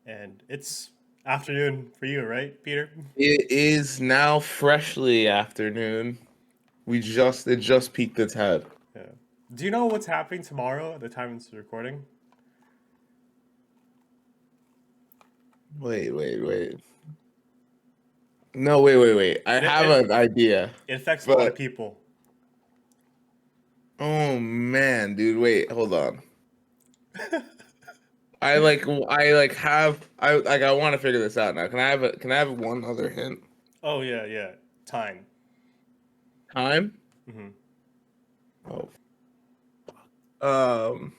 and it's afternoon for you, right, Peter? It is now freshly afternoon. It just peeked its head. Yeah. Do you know what's happening tomorrow at the time it's recording? Wait. No, wait. I It have it, an idea. it affects a lot of But people. oh man, dude, wait, hold on. I want to figure this out now. Can I have one other hint? Oh yeah. Time. Time? Hmm. Oh. Um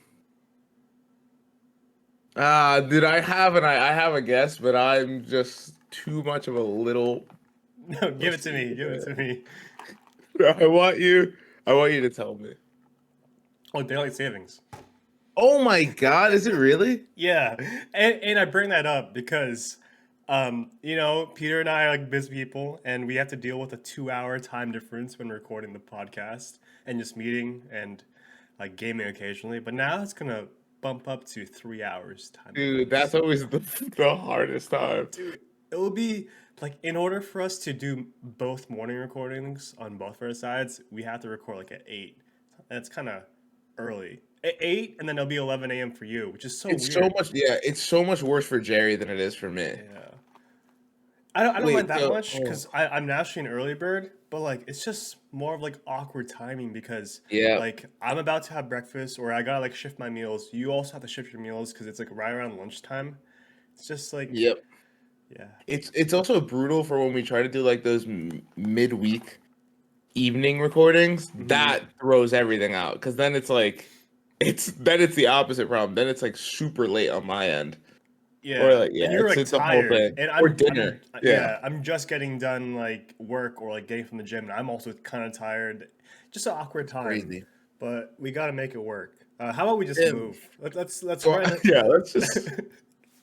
dude, I have a guess, but I'm just too much of a little No, give it to pussy. me. Give it to me. I want you I want you to tell me. Oh, daylight savings. Oh my God, is it really? Yeah, and I bring that up because, Peter and I are like busy people, and we have to deal with a 2 hour time difference when recording the podcast and just meeting and like gaming occasionally. But now it's gonna bump up to 3 hours time Dude, that's difference. always the hardest time. Dude, it will be like in order for us to do both morning recordings on both of our sides, we have to record like at 8. That's kind of early. At 8, and then it'll be 11 a.m. for you, which is so weird. It's so much worse for Jerry than it is for me. Yeah. I don't mind Wait, that so much because I'm naturally an early bird, but like it's just more of like awkward timing because yeah, like I'm about to have breakfast or I gotta like shift my meals. You also have to shift your meals because it's like right around lunchtime. It's just like, yep. yeah. It's also brutal for when we try to do like those midweek evening recordings. Hmm. That throws everything out because then it's like it's the opposite problem. Then it's like super late on my end, or Yeah, like and yeah, you're like it's a whole tired, thing. and Or I'm dinner. Yeah, yeah, I'm just getting done like work or like getting from the gym, and I'm also kind of tired. Just an awkward time, crazy. but we got to make it work. How about we just Yeah. move? Let's Well, run yeah, let's just it.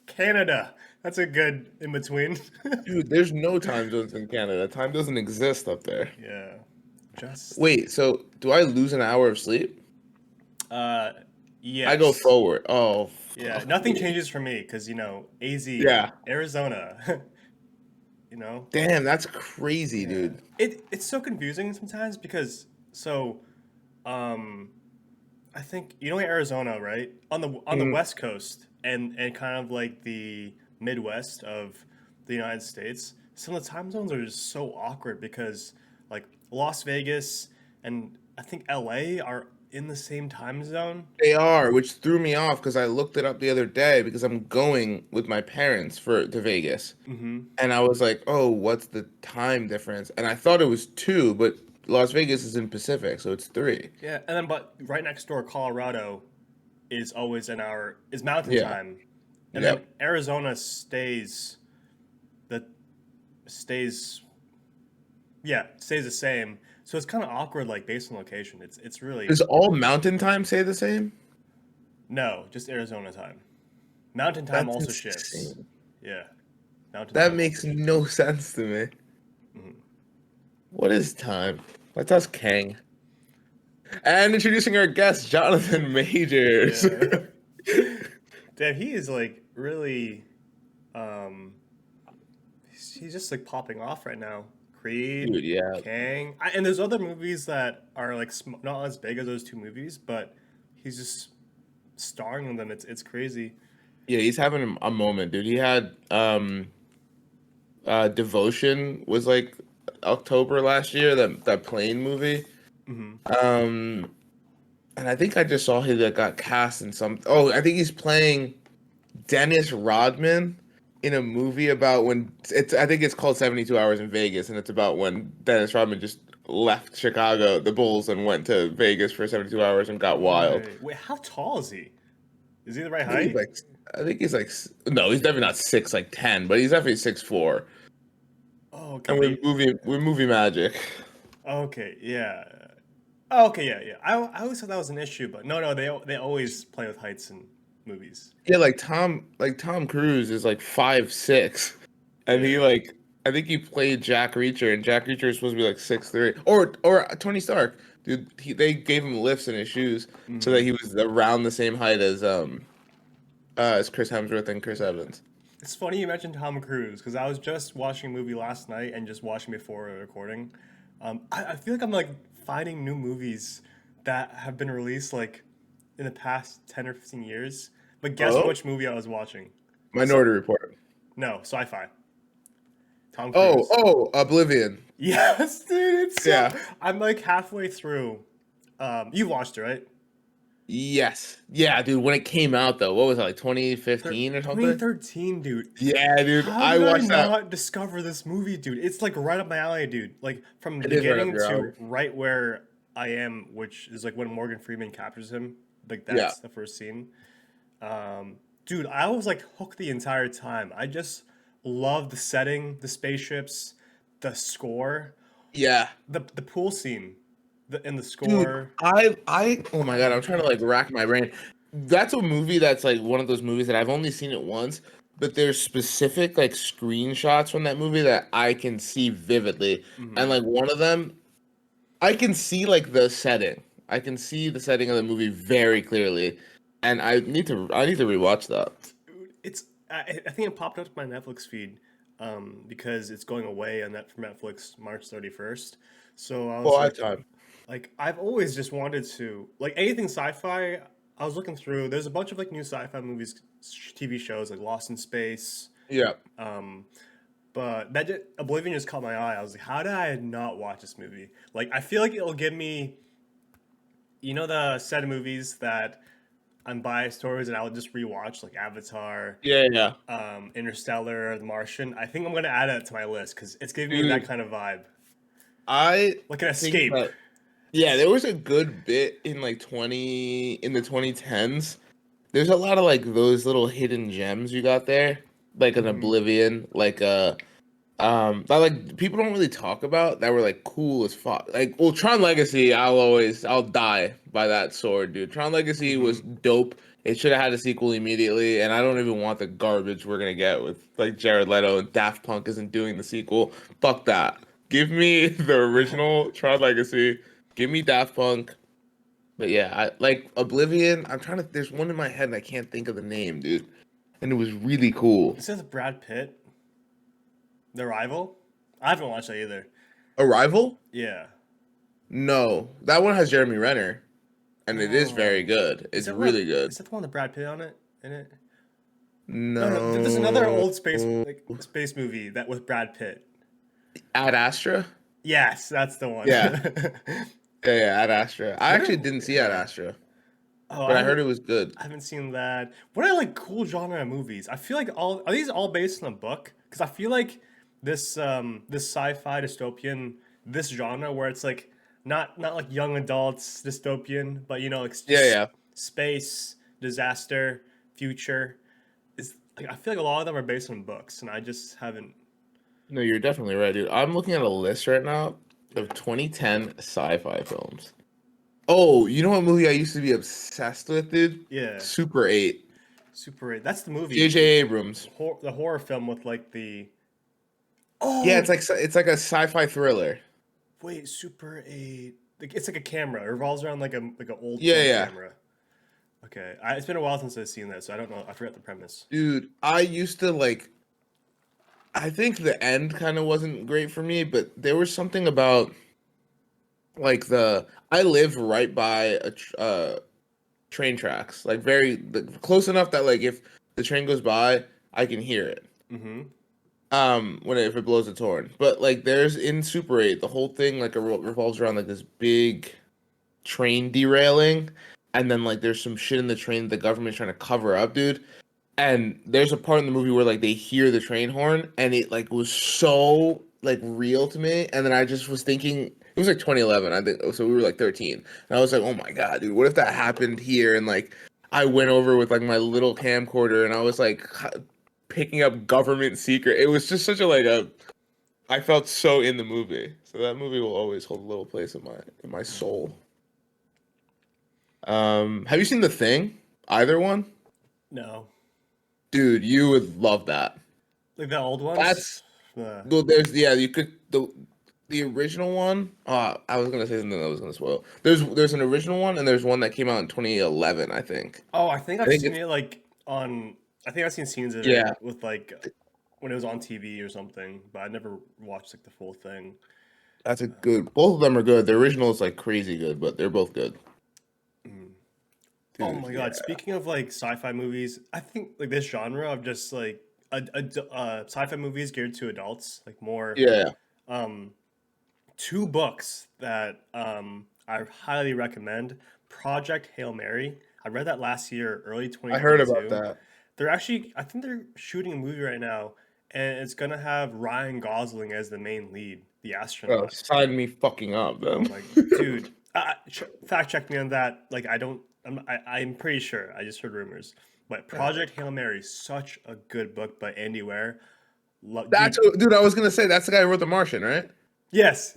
Canada. That's a good in between. dude. There's no time zones in Canada. Time doesn't exist up there. Yeah, just Wait, so do I lose an hour of sleep? uh, I go yes, forward. Oh, yeah. fuck Nothing me. changes for me because AZ, Yeah. Arizona. you know, Damn, that's crazy, yeah. dude. It's so confusing sometimes because so um I think Arizona, right? On the Mm, West Coast and kind of like the Midwest of the United States, some of the time zones are just so awkward because like Las Vegas and I think LA are in the same time zone. they are, which threw me off because I looked it up the other day because I'm going with my parents to Vegas, Hmm. and I was like, "Oh, what's the time difference?" And I thought it was two, but Las Vegas is in Pacific, so it's three. Yeah, and then but right next door, Colorado is always an hour is Mountain Yeah. Time, and then Yep. Arizona that stays stays the same. So it's kind of awkward, like based on location. It's really Does all Mountain Time say the same? no, just Arizona time. Mountain time That's also shifts. insane. Yeah, mountain That time also makes shifts. no sense to me. Mhm. What is time? Let's ask Kang. And introducing our guest, Jonathan Majors. Yeah, Damn, he is like really. Um, he's just like popping off right now. Creed, Dude, yeah. Kang, and there's other movies that are like not as big as those two movies, but he's just starring in them. It's crazy. Yeah, he's having a moment, dude. He had Devotion was like October last year, that plane movie. Hmm. Um and I think I just saw he that got cast in some I think he's playing Dennis Rodman in a movie about when it's I think it's called 72 Hours in Vegas, and it's about when Dennis Rodman just left Chicago, the Bulls, and went to Vegas for 72 hours and got wild. Right. Wait, how tall is he? Is he the right I think he's height? like no, he's definitely not 6'10", but he's definitely 6'4". Oh, okay. And we're movie magic. Okay, yeah. Oh, okay, yeah. I always thought that was an issue, but no. They always play with heights in movies. Yeah, like Tom Cruise is like 5'6", and he Yeah. like I think he played Jack Reacher, and Jack Reacher is supposed to be like 6'3", or Tony Stark, dude. They gave him lifts in his shoes so that Hmm. he was around the same height as Chris Hemsworth and Chris Evans. It's funny you mentioned Tom Cruise because I was just watching a movie last night and just watching before we were recording. I feel like I'm like finding new movies that have been released like in the past 10 or 15 years. But guess Oh, which movie I was watching? So, Minority Report. no, sci-fi. Tom Oh, Cruise. Oblivion. Yes, dude, it's so. Yeah. I'm like halfway through. You watched it, right? Yes. Yeah, dude. When it came out, though, what was it, like 2015 or something? 2013, dude. Yeah, dude. How I did I watched that. not discover this movie, dude? It's like right up my alley, dude. Like from the It is right up beginning your alley. to right where I am, which is like when Morgan Freeman captures him. Like Yeah. that's the first scene. Dude, I was like hooked the entire time. I just love the setting, the spaceships, the score, Yeah. the pool scene, and the Dude, score. oh my Oh God, my I'm trying to like god. rack my brain. That's a movie that's like one of those movies that I've only seen it once, but there's specific like screenshots from that movie that I can see vividly. And Hmm. like one of them, I can see like the setting. I can see the setting of the movie very clearly. And I need to rewatch that. Dude, it's I think it popped up to my Netflix feed because it's going away on that from Netflix March 31st. So I was Well, I have like, time. I've always just wanted to like anything sci-fi. I was looking through. There's a bunch of like new sci-fi movies, TV shows like Lost in Space. Yeah. Um, but Oblivion just caught my eye. I was like, how did I not watch this movie? Like, I feel like it'll give me, the set of movies that I'm biased towards, and I'll just rewatch like Avatar, Yeah, yeah. Interstellar, The Martian. I think I'm gonna add that to my list because it's giving me that Dude, kind of vibe, I like an think escape. that yeah, there was a good bit in like 20 in the 2010s. There's a lot of like those little hidden gems you got there, like an Hmm. Oblivion, like that like people don't really talk about that were like cool as fuck. Like, well, Tron Legacy, I'll die by that sword, dude. Tron Legacy was Hmm. dope. It should have had a sequel immediately, and I don't even want the garbage we're gonna get with like Jared Leto and Daft Punk isn't doing the sequel. Fuck that. Give me the original Tron Legacy. Give me Daft Punk. But yeah, I like Oblivion. I'm trying to. There's one in my head and I can't think of the name, dude. And it was really cool. Is that Brad Pitt, The Rival? I haven't watched that either. Arrival? Yeah. No, that one has Jeremy Renner, and it is very Oh, good. is It's that one? really good. Is that the one with Brad Pitt on it? In it? No, no. There's another No, old space movie that with Brad Pitt. Ad Astra. Yes, that's the one. Yeah, yeah, yeah. Ad Astra. I What actually are didn't see Ad yeah. Astra, Oh, but I heard it was good. I haven't seen that. What are like cool genre of movies? I feel like all are these all based on a book? Because I feel like this sci-fi dystopian this genre where it's like not like young adults dystopian, but like it's Yeah, just yeah. space disaster future. Is like I feel like a lot of them are based on books, and I just haven't. No, you're definitely right, dude. I'm looking at a list right now of 2010 sci-fi films. Oh, you know what movie I used to be obsessed with, dude? Yeah, Super 8. Super 8. That's the movie. J.J. Abrams. The horror film with like the Yeah, oh it's like a sci-fi thriller. wait, Super 8. Like, it's like a camera. It revolves around like an old Yeah, film yeah. camera. Okay. It's been a while since I've seen that, so I don't know. I forgot the premise. Dude, I used to like I think the end kind of wasn't great for me, but there was something about like I live right by train tracks, like close enough that like if the train goes by, I can hear it. Mm-hmm. When if it blows its horn. But like there's in Super 8, the whole thing like revolves around like this big train derailing, and then like there's some shit in the train that the government's trying to cover up, dude. And there's a part in the movie where like they hear the train horn and it like was so like real to me. And then I just was thinking it was like 2011, I think. So we were like 13. And I was like, oh my God, dude, what if that happened here? And like I went over with like my little camcorder and I was like picking up government secret. It was just such a I felt so in the movie. So that movie will always hold a little place in my soul. Have you seen The Thing? Either one? No. Dude, you would love that. Like the old ones? That's The well, there's yeah, you could the original one. I was gonna say something that was gonna spoil. There's an original one and there's one that came out in 2011, I think. Oh, I think I I've think seen it's it like on I think I've seen scenes of Yeah, it with like when it was on TV or something, but I never watched like the full thing. that's a good. Both of them are good. The original is like crazy good, but they're both good. Mm. Oh Dude, my yeah, God! Speaking of like sci-fi movies, I think like this genre of just like sci-fi movies geared to adults, like more yeah. um two books that I highly recommend. Project Hail Mary. I read that last year, early I heard about 2022. that. They're actually, I think they're shooting a movie right now, and it's gonna have Ryan Gosling as the main lead, the Bro, astronaut. sign me fucking up, Oh then. my dude, fact check me on that. Like I don't, I'm pretty sure. I just heard rumors. But Project Hail Mary, such a good book by Andy Weir. That's Dude, dude. I was gonna say that's the guy who wrote The Martian, right? yes,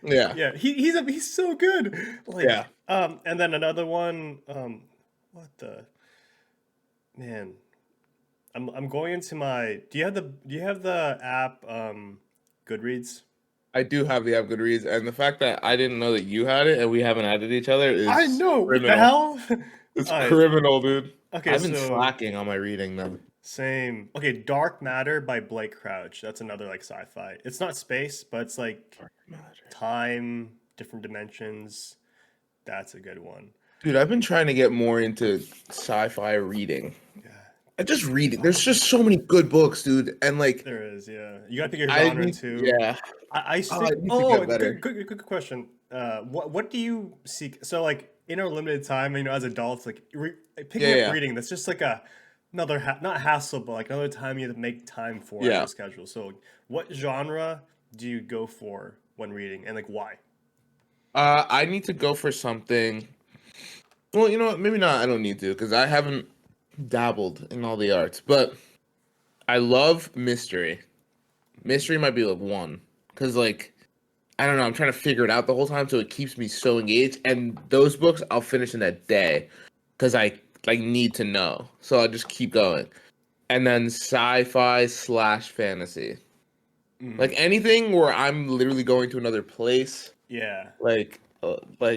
Yeah, yeah, he's so good. yeah. Like, and then another one. What the man? I'm going into my. Do you have the app Goodreads? I do have the app Goodreads, and the fact that I didn't know that you had it and we haven't added each other I is know. What the criminal. hell? It's All right. criminal, dude. Okay, I've been so slacking on my reading then. same. Okay, Dark Matter by Blake Crouch. That's another like sci-fi. It's not space, but it's like Dark Matter. time, different dimensions. That's a good one. Dude, I've been trying to get more into sci-fi reading. Yeah, I just read it. There's just so many good books, dude, and like there is. Yeah, you gotta pick your I genre need, too. yeah. I Oh, I stick. need to Oh, get better. good question. What do you seek? So like in our limited time, as adults, like Yeah, picking up yeah, reading, that's just like another not hassle, but like another time you have to make time for on yeah. your schedule. So what genre do you go for when reading, and like why? I need to go for something. Well, you know what? Maybe not. I don't need to because I haven't dabbled in all the arts, but I love mystery. Mystery might be like one because like I don't know. I'm trying to figure it out the whole time, so it keeps me so engaged. And those books I'll finish in a day because I like need to know. So I'll just keep going. And then sci-fi slash fantasy, like Mm, anything where I'm literally going to another place. yeah, Like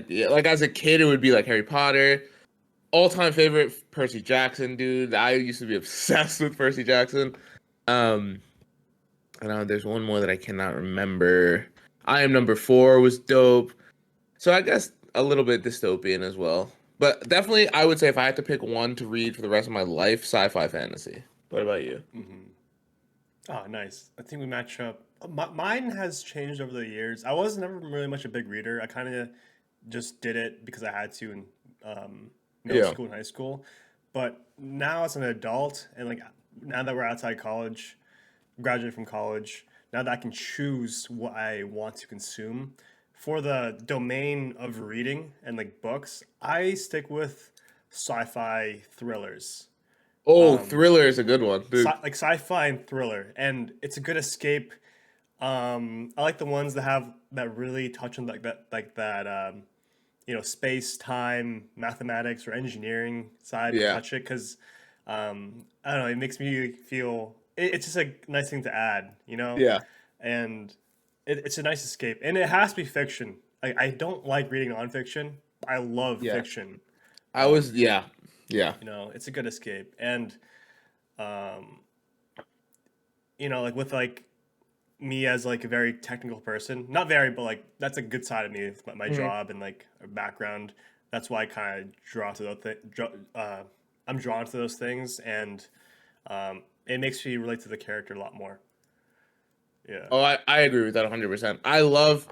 yeah, like as a kid, it would be like Harry Potter. All time favorite Percy Jackson, dude. I used to be obsessed with Percy Jackson. Um, and there's one more that I cannot remember. I Am Number Four was dope. So I guess a little bit dystopian as well. But definitely, I would say if I had to pick one to read for the rest of my life, sci-fi fantasy. What about you? hmm. Oh, nice. I think we match up. Mine has changed over the years. I was never really much a big reader. I kind of just did it because I had to in middle Yeah. school and high school. But now as an adult, and like now that we're outside college, graduated from college, now that I can choose what I want to consume for the domain of reading and like books, I stick with sci-fi thrillers. Oh, Um, Thriller is a good one, dude. like sci-fi and thriller, and it's a good escape. I like the ones that have that really touch on like that space, time, mathematics, or engineering side and Yeah. touch it because I don't know, it makes me feel it's just a nice thing to add, Yeah. and it's a nice escape, and it has to be fiction. Like I don't like reading nonfiction. I love Yeah. fiction. I was, yeah. Yeah. It's a good escape, and um, like with like me as like a very technical person, not very, but like that's a good side of me with my Mhm. job and like a background. That's why I kind of draw to those I'm drawn to those things, and it makes me relate to the character a lot more. Yeah. Oh, I agree with that 100%. I love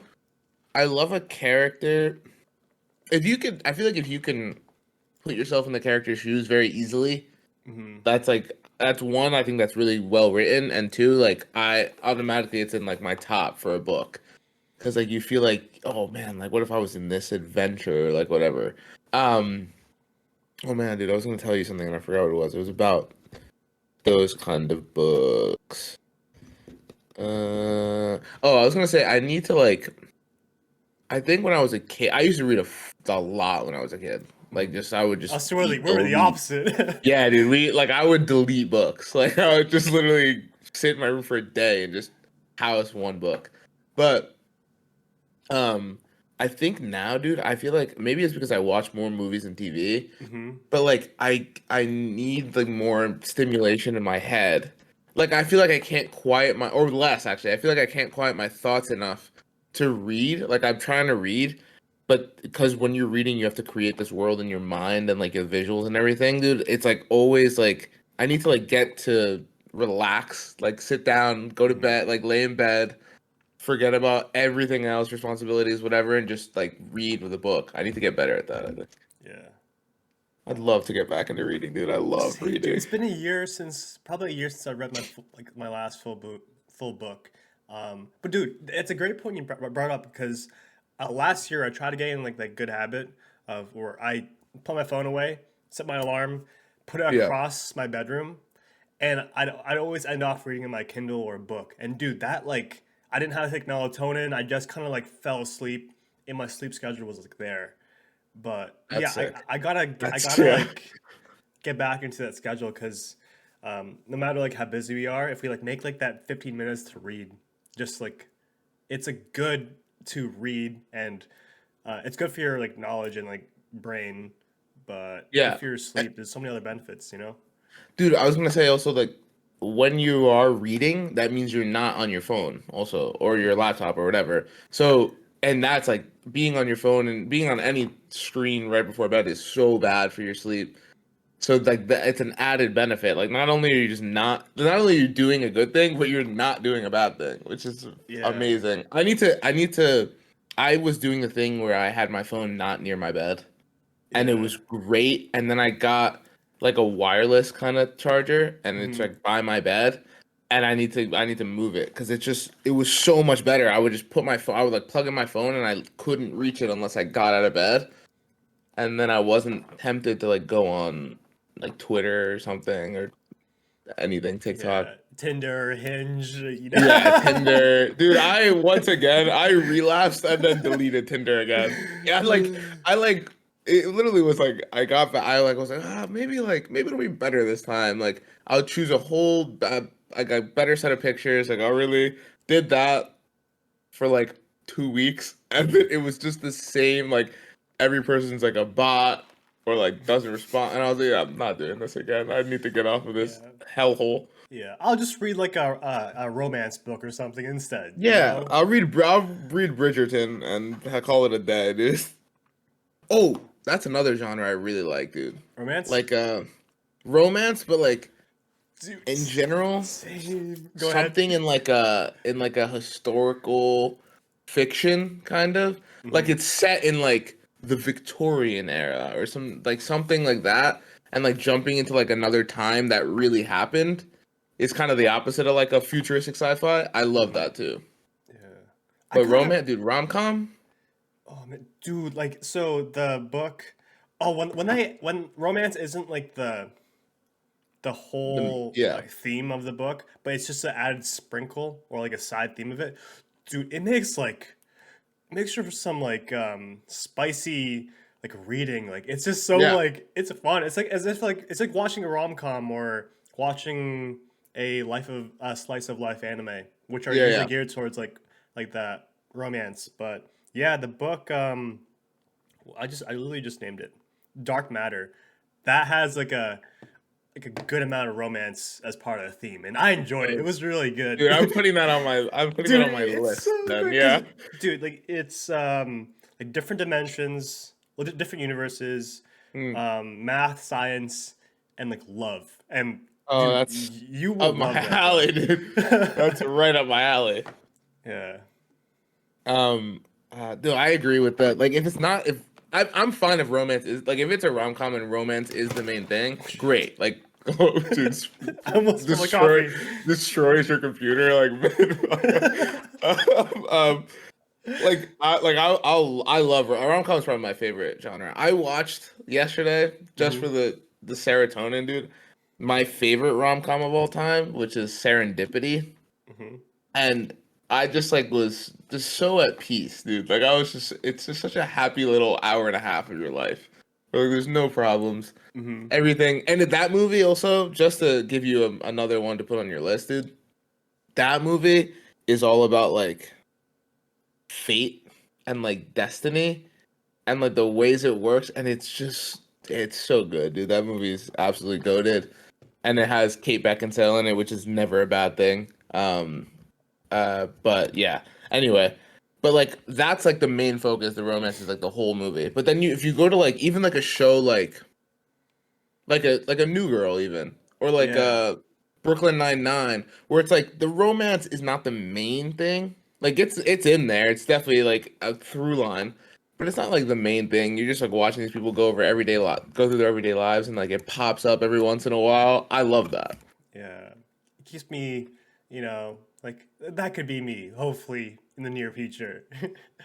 a character. If you could, I feel like if you can put yourself in the character's shoes very easily, Hmm. that's one, I think that's really well written, and two, like I automatically it's in like my top for a book because like you feel like, oh man, like what if I was in this adventure, or, like whatever. Um, oh man, dude, I was gonna tell you something and I forgot what it was. It was about those kind of books. Oh, I was gonna say I need to like. I think when I was a kid, I used to read a lot when I was a kid. Like, Hmm. just I would just Us two are we're the delete. opposite. Yeah, dude, I would delete books. Like, I would just literally sit in my room for a day and just house one book. But, um, I think now, dude, I feel like maybe it's because I watch more movies and TV, Hmm. but like I need like more stimulation in my head. Like I feel like I can't quiet my or less actually. I feel like I can't quiet my thoughts enough to read. Like I'm trying to read, but because when you're reading, you have to create this world in your mind and like your visuals and everything, dude. It's like always like I need to like get to relax, like sit down, go to Hmm. bed, like lay in bed, forget about everything else, responsibilities, whatever, and just like read with a book. I need to get better at that, I think. Yeah. I'd love to get back into reading, dude. I love Same, dude. reading. It's been a year since, probably a year since I read my last full book. But dude, it's a great point you brought up because last year I tried to get in like that good habit of where I put my phone away, set my alarm, put it Yeah, across my bedroom, and I'd always end off reading in my Kindle or a book. And dude, that like I didn't have to take melatonin. I just kind of like fell asleep, and my sleep schedule was like there. But that's yeah, sick. I That's gotta yeah. like get back into that schedule because no matter like how busy we are, if we like make like that 15 minutes to read, just like it's a good to read and it's good for your like knowledge and like brain, but good Yeah. for your sleep. There's so many other benefits, you know? Dude, I was gonna say also like when you are reading, that means you're not on your phone also or your Hmm. laptop or whatever. So and that's like being on your phone and being on any screen right before bed is so bad for your sleep. So like it's an added benefit. Like not only are you just not only are you doing a good thing, but you're not doing a bad thing, which is Yeah. amazing. I was doing the thing where I had my phone not near my bed and it Yeah. was great. And then I got like a wireless kind of charger and it's Hmm. like by my bed. And I need to move it because it was so much better. I would just put my phone I would like plug in my phone and I couldn't reach it unless I got out of bed and then I wasn't tempted to like go on like Twitter or something or anything TikTok. Yeah. Tinder, Hinge, you Yeah, know? Tinder, dude. I once again I relapsed and then deleted Tinder again. Yeah, I like it. Literally was like I got back. I like was like maybe it'll be better this time. Like I'll choose a like a better set of pictures. Like I really did that for like 2 weeks, and then Mhm. it was just the same. Like every person's like a bot or like doesn't respond, and I was like, yeah, I'm not doing this again. I need to get off of this Yeah. hellhole. Yeah. I'll just read like a romance book or something instead, you Yeah, know? I'll read Bridgerton and call it a day, dude. Oh, that's another genre I really like, dude. Romance? Like romance, but like Dude, in general, same. Go ahead. something in like a historical fiction kind of. Like Hmm. it's set in like the Victorian era or something like that and like jumping into like another time that really happened is kind of the opposite of like a futuristic sci-fi. I love Hmm. that too. Yeah. I But gotta. romance, dude, rom-com? Oh man, dude, like so the book. Oh, when romance isn't like the whole Yeah. like theme of the book, but it's just an added sprinkle or like a side theme of it. Dude, it makes like makes for some like spicy like reading. Like it's just so Yeah. like it's fun. It's like as if like it's like watching a rom com or watching a slice of life anime, which are Yeah, usually yeah. geared towards like that romance. But yeah, the book I literally just named it Dark Matter. That has like a good amount of romance as part of the theme, and I enjoyed it. It Uh, was really good. Dude, I'm putting it Dude, on my it's list so then. good because, Yeah. dude, like it's like different dimensions, different universes, Mm. math, science, and like love. And Oh, dude, that's you will up my love that alley, book. dude. That's right up my alley. Yeah. Um, dude, I agree with that. Like, if it's not, if I'm fine if romance is like if it's a rom com and romance is the main thing, great. Like, oh, dude, I almost spilled my destroy coffee. destroys your computer. Um, I love rom com is probably my favorite genre. I watched yesterday just for Hmm. the serotonin, dude. My favorite rom com of all time, which is Serendipity, Hmm. and I just like was just so at peace, dude. Like I was just, it's just such a happy little hour and a half of your life. Like there's no problems, Hmm. everything. And that movie also, just to give you another one to put on your list, dude. That movie is all about like fate and like destiny and like the ways it works, and it's so good, dude. That movie is absolutely goated, and it has Kate Beckinsale in it, which is never a bad thing. But yeah. Anyway, but like that's like the main focus. The romance is like the whole movie. But then if you go to like even like a show like a New Girl even or like Yeah. Brooklyn Nine-Nine, where it's like the romance is not the main thing. Like it's in there. It's definitely like a through line, but it's not like the main thing. You're just like watching these people go through their everyday lives, and like it pops up every once in a while. I love that. Yeah. It keeps me, like that could be me, hopefully, in the near future.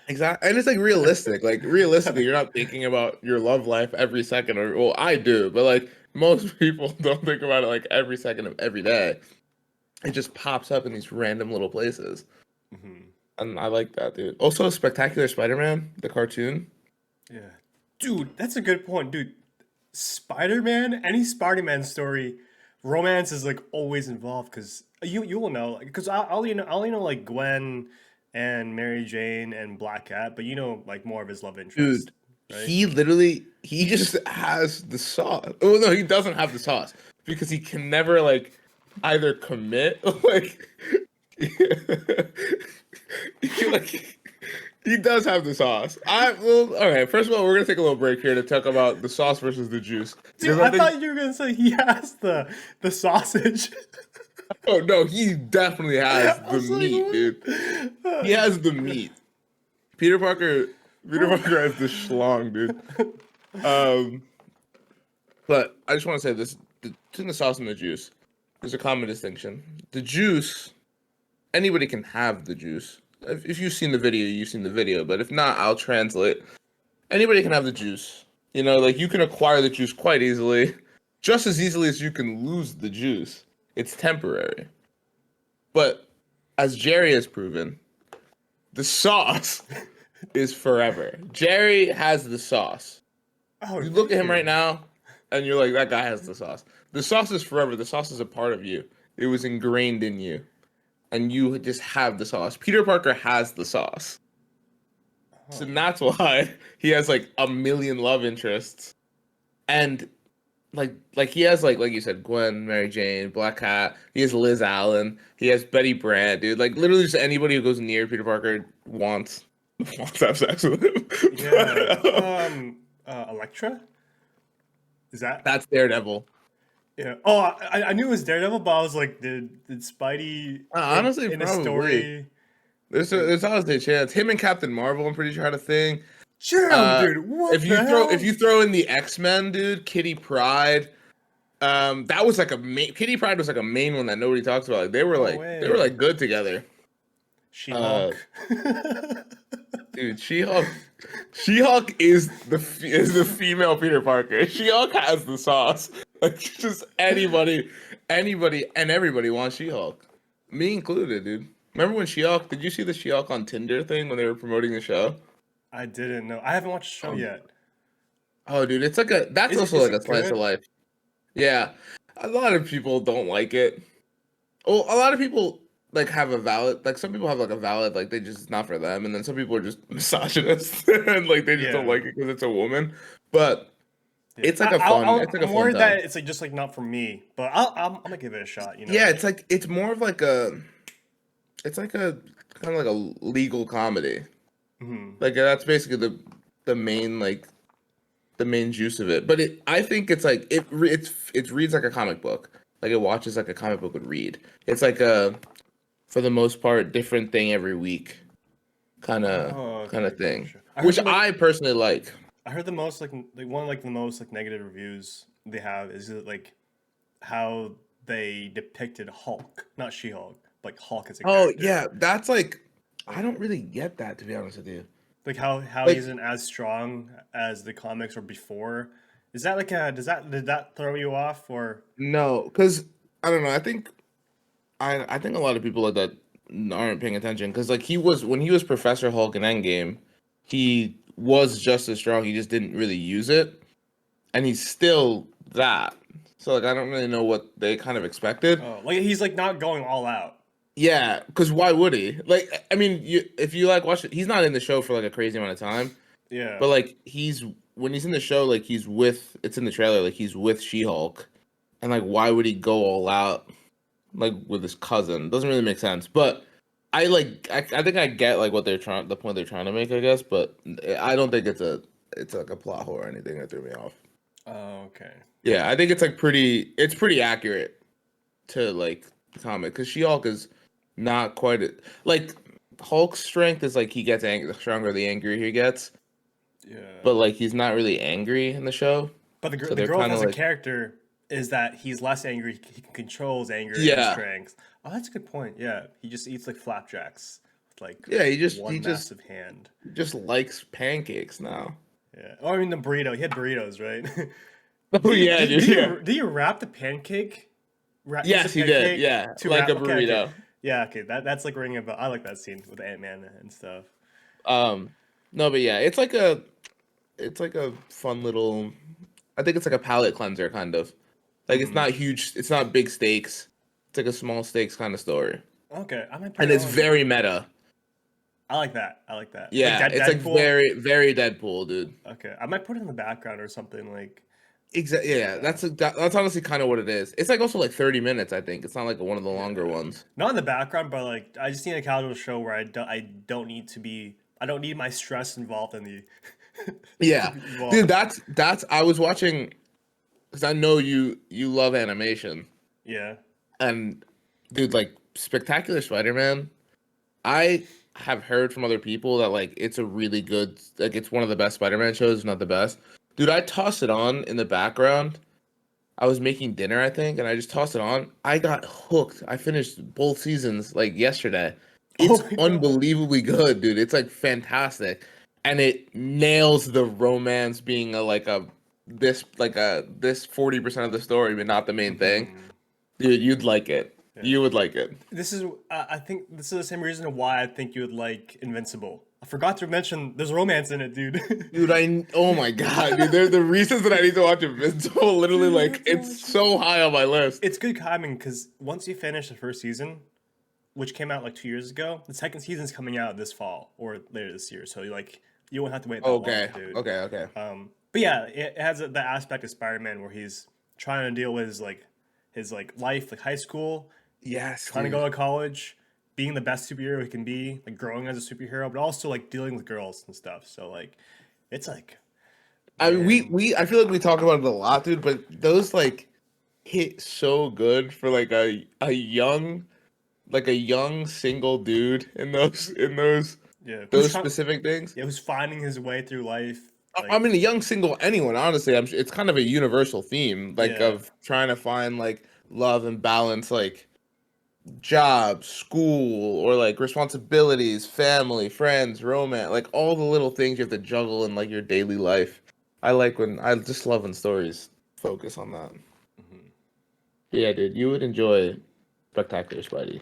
Exactly, and it's like realistic. Like realistically, you're not thinking about your love life every second, or well, I do, but like most people don't think about it like every second of every day. It just pops up in these random little places. Mhm. And I like that, dude. Also, Spectacular Spider-Man, the cartoon. Yeah. Dude, that's a good point. Dude, Spider-Man, any Spider-Man story, romance is like always involved because you will know because I only know like Gwen and Mary Jane and Black Cat, but like more of his love interest, Dude, right? he just has the sauce. Oh no, he doesn't have the sauce because he can never like either commit like like he does have the sauce. I well, all right. First of all, we're gonna take a little break here to talk about the sauce versus the juice Dude, because I I think thought you were gonna say he has the sausage. oh no, he definitely has I the was like, meat, dude. He what? has the meat. Peter Parker, Peter Parker has the schlong, dude. Um, but I just want to say this: between the sauce and the juice, there's a common distinction. The juice, anybody can have the juice. If you've seen the video, you've seen the video. But if not, I'll translate. Anybody can have the juice. You know, like you can acquire the juice quite easily, just as easily as you can lose the juice. It's temporary. But as Jerry has proven, the sauce is forever. Jerry has the sauce. Oh, You look at thank him right you. now, and you're like, that guy has the sauce. The sauce is forever. The sauce is a part of you. It was ingrained in you, and you just have the sauce. Peter Parker has the sauce, so Oh, that's why he has like a million love interests, and like he has like you said, Gwen, Mary Jane, Black Cat. He has Liz Allen. He has Betty Brant, dude. Like literally, just anybody who goes near Peter Parker wants to have sex with him. yeah. But, Electra? Is that? that's Daredevil. Yeah. Oh, I knew it was Daredevil, but I was like, did Spidey Honestly, in a probably. story? Like, There's always a chance. Him and Captain Marvel, I'm pretty sure had a thing. damn, Uh, dude, what the if hell? you throw in the X-Men, dude, Kitty Pryde, that was like a Kitty Pryde was like a main one that nobody talks about. Like No they were way. like good together. Uh, She-Hulk. dude, She-Hulk is the female Peter Parker. She-Hulk has the sauce. Like just anybody and everybody wants She-Hulk. Me included, dude. Remember when She-Hulk, did you see the She-Hulk on Tinder thing when they were promoting the show? I didn't know. I haven't watched the show Um, yet. oh, dude, it's like that's Is it also is like a it slice of good? life. Yeah. A lot of people don't like it. Well, a lot of people like have a valid, like some people have like a valid, like they just, it's not for them. And then some people are just misogynist and like they just don't Yeah. like it because it's a woman. But Yeah. it's like a I'm fun worried time. that it's like just like not for me, but I'm gonna give it a shot. Yeah, it's like, it's more of like it's like a kind of like a legal comedy. Hmm. Like that's basically the main like the main juice of it. But I think it's like it reads like a comic book. Like it watches like a comic book would read. It's like a for the most part different thing every week Oh, kind okay, of thing, gotcha. which I personally like. I heard the most like one like the most like negative reviews they have is that, like how they depicted Hulk, not She-Hulk, like Hulk as a Oh character. yeah, that's like I Like don't really get that, to be honest with you. like how he Like isn't as strong as the comics or before. Is that like a did that throw you off or no, because I don't know. I think a lot of people like that aren't paying attention because like he was when he was Professor Hulk in Endgame, he was just as strong. He just didn't really use it, and he's still that. So like I don't really know what they kind of expected. like he's like not going all out. Yeah, because why would he? Like, I mean, if you like watch it, he's not in the show for like a crazy amount of time, Yeah. but like he's when he's in the show, like he's with it's in the trailer, like he's with She-Hulk, and like why would he go all out like with his cousin? Doesn't really make sense. But I think I get like what they're trying the point they're trying to make, I guess, but I don't think it's like a plot hole or anything that threw me off. Oh, okay. Yeah, I think it's pretty accurate to like the comic because She-Hulk is not quite like Hulk's strength is like he gets angry the stronger the angrier he gets, Yeah. but like he's not really angry in the show. But So the they're growth kind of as a like character is that he's less angry. He can control his anger and his yeah. strength. Oh, that's a good point. Yeah, he just eats like flapjacks with like Yeah, he one massive hand. just likes pancakes now. Yeah. Oh, I mean the burrito. He had burritos, right? Oh yeah, dude. Yeah. Do you wrap the pancake? Use a Yes, he did. pancake Yeah, to like wrap. a Okay, okay. burrito. Yeah, okay. That's like ringing a bell. I like that scene with Ant-Man and stuff. Um, no, but yeah, it's like a fun little. I think it's like a palate cleanser kind of. Like it's Hmm. not huge. It's not big stakes. It's like a small stakes kind of story, Okay, I might put and it it's on. very meta. I like that. I like that. Like Yeah, it's like Deadpool. very Deadpool, dude. Okay, I might put it in the background or something like. Exactly. Yeah, Yeah. that's honestly kind of what it is. It's like also like 30 minutes. I think it's not like one of the longer Yeah. ones. Not in the background, but like I just need a casual show where I don't need to be. I don't need my stress involved in the. to Yeah, be dude. involved. That's. I was watching because I know you love animation, Yeah. and dude, like Spectacular Spider-Man. I have heard from other people that like it's a really good, like it's one of the best Spider-Man shows, if not the best. Dude, I tossed it on in the background. I was making dinner, I think, and I just tossed it on. I got hooked. I finished both seasons like yesterday. Oh It's my god. unbelievably good, dude. It's like fantastic. And it nails the romance being this 40% of the story, but not the main thing. Hmm. Dude, you'd like it. Yeah. You would like it. This is. I think this is the same reason why I think you would like Invincible. I forgot to mention there's romance in it, dude. Dude, oh my god, dude, they're the reasons that I need to watch Invincible. Literally, Dude, you like have to it's watch it. so high on my list. It's good timing because once you finish the first season, which came out like 2 years ago, the second season's coming out this fall or later this year. So you won't have to wait that long, Okay, dude. okay. But yeah, it has the aspect of Spider-Man where he's trying to deal with his like life, like high school, Yes, trying to dude. go to college, being the best superhero he can be, like growing as a superhero, but also like dealing with girls and stuff. So like, it's like, I mean, man, I feel like we talk about it a lot, dude. But those like hit so good for like a young single dude in yeah, those specific things. who's finding his way through life, I like, mean, a young single anyone, honestly, it's kind of a universal theme, like yeah, of trying to find like love and balance, like job, school, or like responsibilities, family, friends, romance, like all the little things you have to juggle in like your daily life. I just love when stories focus on that. mhm. Yeah, dude, you would enjoy Spectacular Spidey.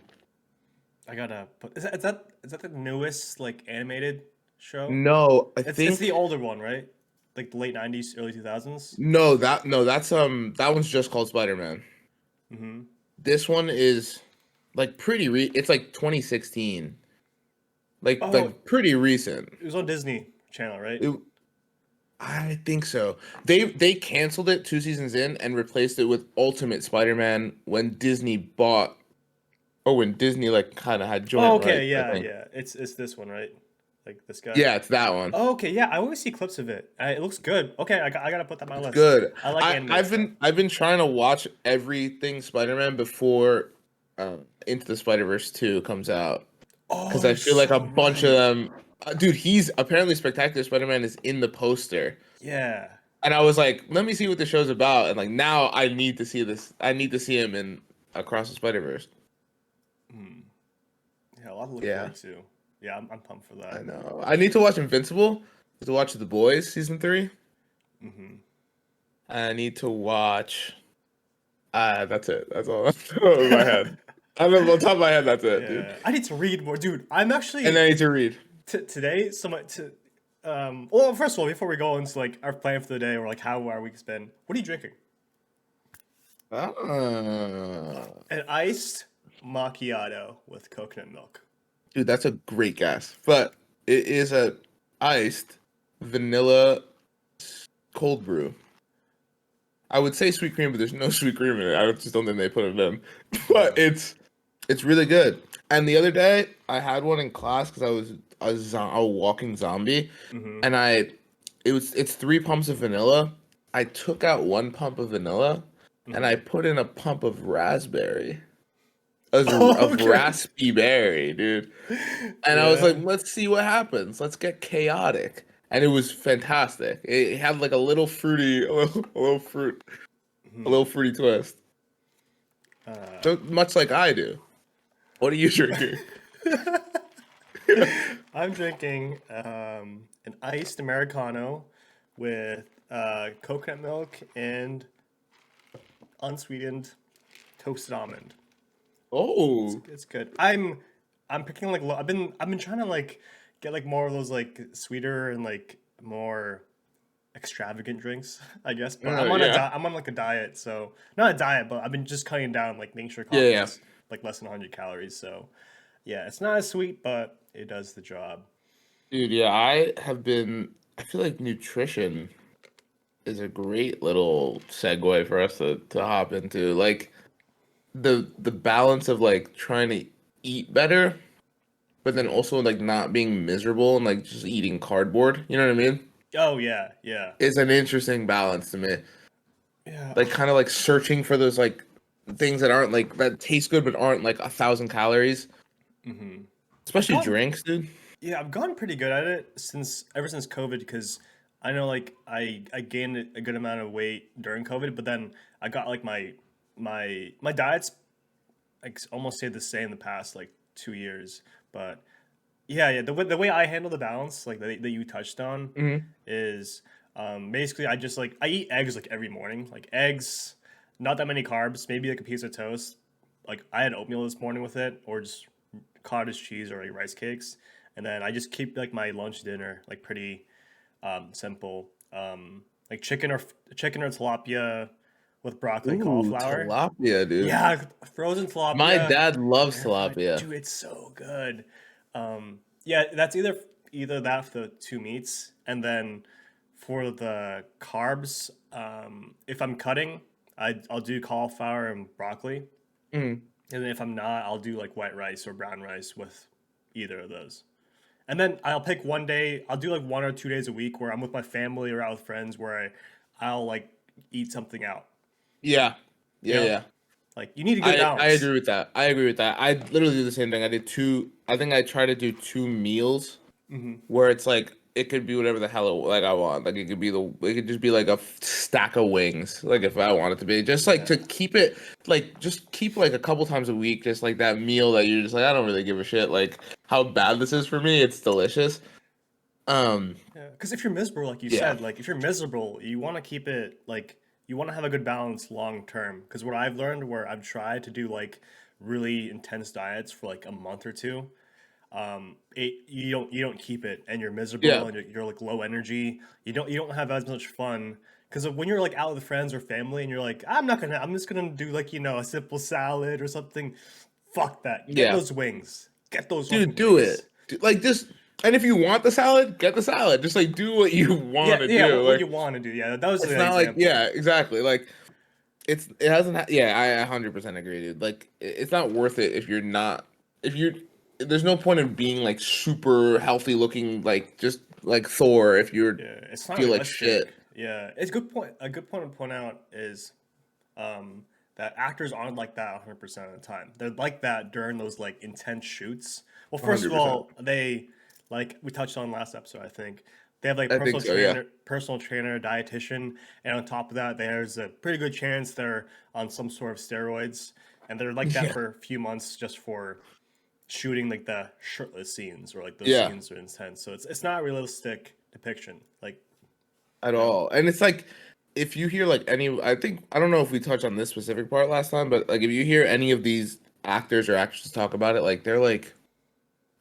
I gotta put. Is that the newest like animated show? No, I It's the think older one, right? Like the late '90s, early 2000s. no, that's that one's just called Spider-Man. Mm-hmm. This one is like it's like 2016. Oh, Like pretty recent. it was on Disney Channel, right? It, I think so. They canceled it 2 seasons in and replaced it with Ultimate Spider-Man when Disney bought or when Disney like kind of had Oh, joint okay, rights, I yeah, think. yeah. It's this one, right? Like this guy. Yeah, it's that one. Oh, okay, yeah. I always see clips of it. It looks good. Okay, I gotta put that on my It's list. good. I like animated stuff. I've been trying to watch everything Spider-Man before Into the Spider-Verse 2 comes out because Oh, I you're feel like a so bunch of right. them dude, he's apparently Spectacular Spider-Man is in the poster. Yeah. And I was like, let me see what the show's about. And like now I need to see this. I need to see him in Across the Spider-Verse. Hmm. Yeah, a lot to look Yeah, forward to. Yeah, I'm pumped for I that. know. I need to watch Invincible. To watch The Boys season 3. Hmm. I need to watch. That's it. That's all. That's all in my head. On the top of my head, that's it, dude. Yeah, I need to read more, dude. I'm And actually I need to read. today. Well, first of all, before we go into like our plan for the day or like how our week's been, what are you drinking? Ah. An iced macchiato with coconut milk. Dude, that's a great guess. But it is a iced vanilla cold brew. I would say sweet cream, but there's no sweet cream in it. I just don't think they put it in. But it's really good. And the other day, I had one in class because I was a walking zombie, Mm-hmm. and it's 3 pumps of vanilla. I took out 1 pump of vanilla, and I Mm-hmm. put in a pump of raspberry, of Okay. raspy berry, dude. And I was like, Yeah. let's see what happens. Let's get chaotic. And it was fantastic. It had like a little fruity, a Hmm. little fruity twist. Uh, So much like I do. What are you drinking? I'm drinking an iced Americano with coconut milk and unsweetened toasted almond. Oh, It's good. I'm picking like I've been trying to like get like more of those like sweeter and like more extravagant drinks, I guess. But yeah, I'm on like a diet, so not a diet, but I've been just cutting down, like making sure yeah, yeah, coffee's like less than 100 calories. So yeah, it's not as sweet, but it does the job. dude. Yeah, I have been. I feel like nutrition is a great little segue for us to hop into. Like the balance of like trying to eat better, but then Hmm. also like not being miserable and like just eating cardboard. You know what I mean? Oh yeah, yeah, It's an interesting balance to me. yeah. Like kind of like searching for those like things that aren't like that taste good but aren't like 1,000 calories. Hmm. I've Especially gotten drinks, dude. Yeah, I've gotten pretty good at it since ever since COVID because I know like I gained a good amount of weight during COVID, but then I got like my diet's like almost stayed the same the past like 2 years. But yeah, the way I handle the balance like that you touched on Hmm. is basically I just like I eat eggs like every morning, like eggs, not that many carbs, maybe like a piece of toast. Like I had oatmeal this morning with it, or just cottage cheese or like rice cakes, and then I just keep like my lunch dinner like pretty simple, like chicken or tilapia with broccoli and Ooh, cauliflower. tilapia, dude. Yeah, frozen My tilapia, dad loves air fried. tilapia. Dude, it's so good. Yeah, that's either that for the two meats, and then for the carbs, if I'm cutting, I'll do cauliflower and broccoli, Mm. and then if I'm not, I'll do like white rice or brown rice with either of those. And then I'll pick one day. I'll do like 1 or 2 days a week where I'm with my family or out with friends where I'll like eat something out. Yeah, You yeah, know, yeah. like you need a good I balance. agree with that. I agree with that. I literally do the same thing. I did two. I think I try to do 2 meals Hmm. where it's like it could be whatever the hell like I want. Like it could just be like a stack of wings. Like if I want it to be, just like to Yeah. keep it like just keep like a couple times a week, just like that meal that you're just like I don't really give a shit like how bad this is for me. It's delicious. Um, Yeah, because if you're miserable, like you yeah, said, like if you're miserable, you want to keep it like you want to have a good balance long term. Because what I've learned, where I've tried to do like really intense diets for like a month or two, you don't keep it, and you're yeah, miserable, and you're like low energy. You don't have as much fun. Because when you're like out with friends or family, and you're like, I'm just gonna do like a simple salad or something. Fuck that. Get yeah. those wings. Get those fucking Dude, do wings. it. Like just and if you want the salad, get the salad. Just like do what you want Yeah, to yeah. do. What Like you want to do? Yeah, that was it's the not like example. yeah, exactly. Like it hasn't yeah, I 100% agree, dude. Like it's not worth it if you're not if you're there's no point in being like super healthy looking like just like Thor if you're Yeah, it's not feel like realistic. shit. Yeah, it's a good point. A good point to point out is that actors aren't like that 100% of the time. They're like that during those like intense shoots. Well, first of 100%. all, they like we touched on last episode, I think. They have like I think so, yeah. personal trainer, dietitian, and on top of that, there's a pretty good chance they're on some sort of steroids, and they're like that Yeah. for a few months just for shooting like the shirtless scenes or like those Yeah. scenes are intense. So it's not a realistic depiction. Like At you know, all. And it's like if you hear like any I think I don't know if we touched on this specific part last time, but like if you hear any of these actors or actresses talk about it, like they're like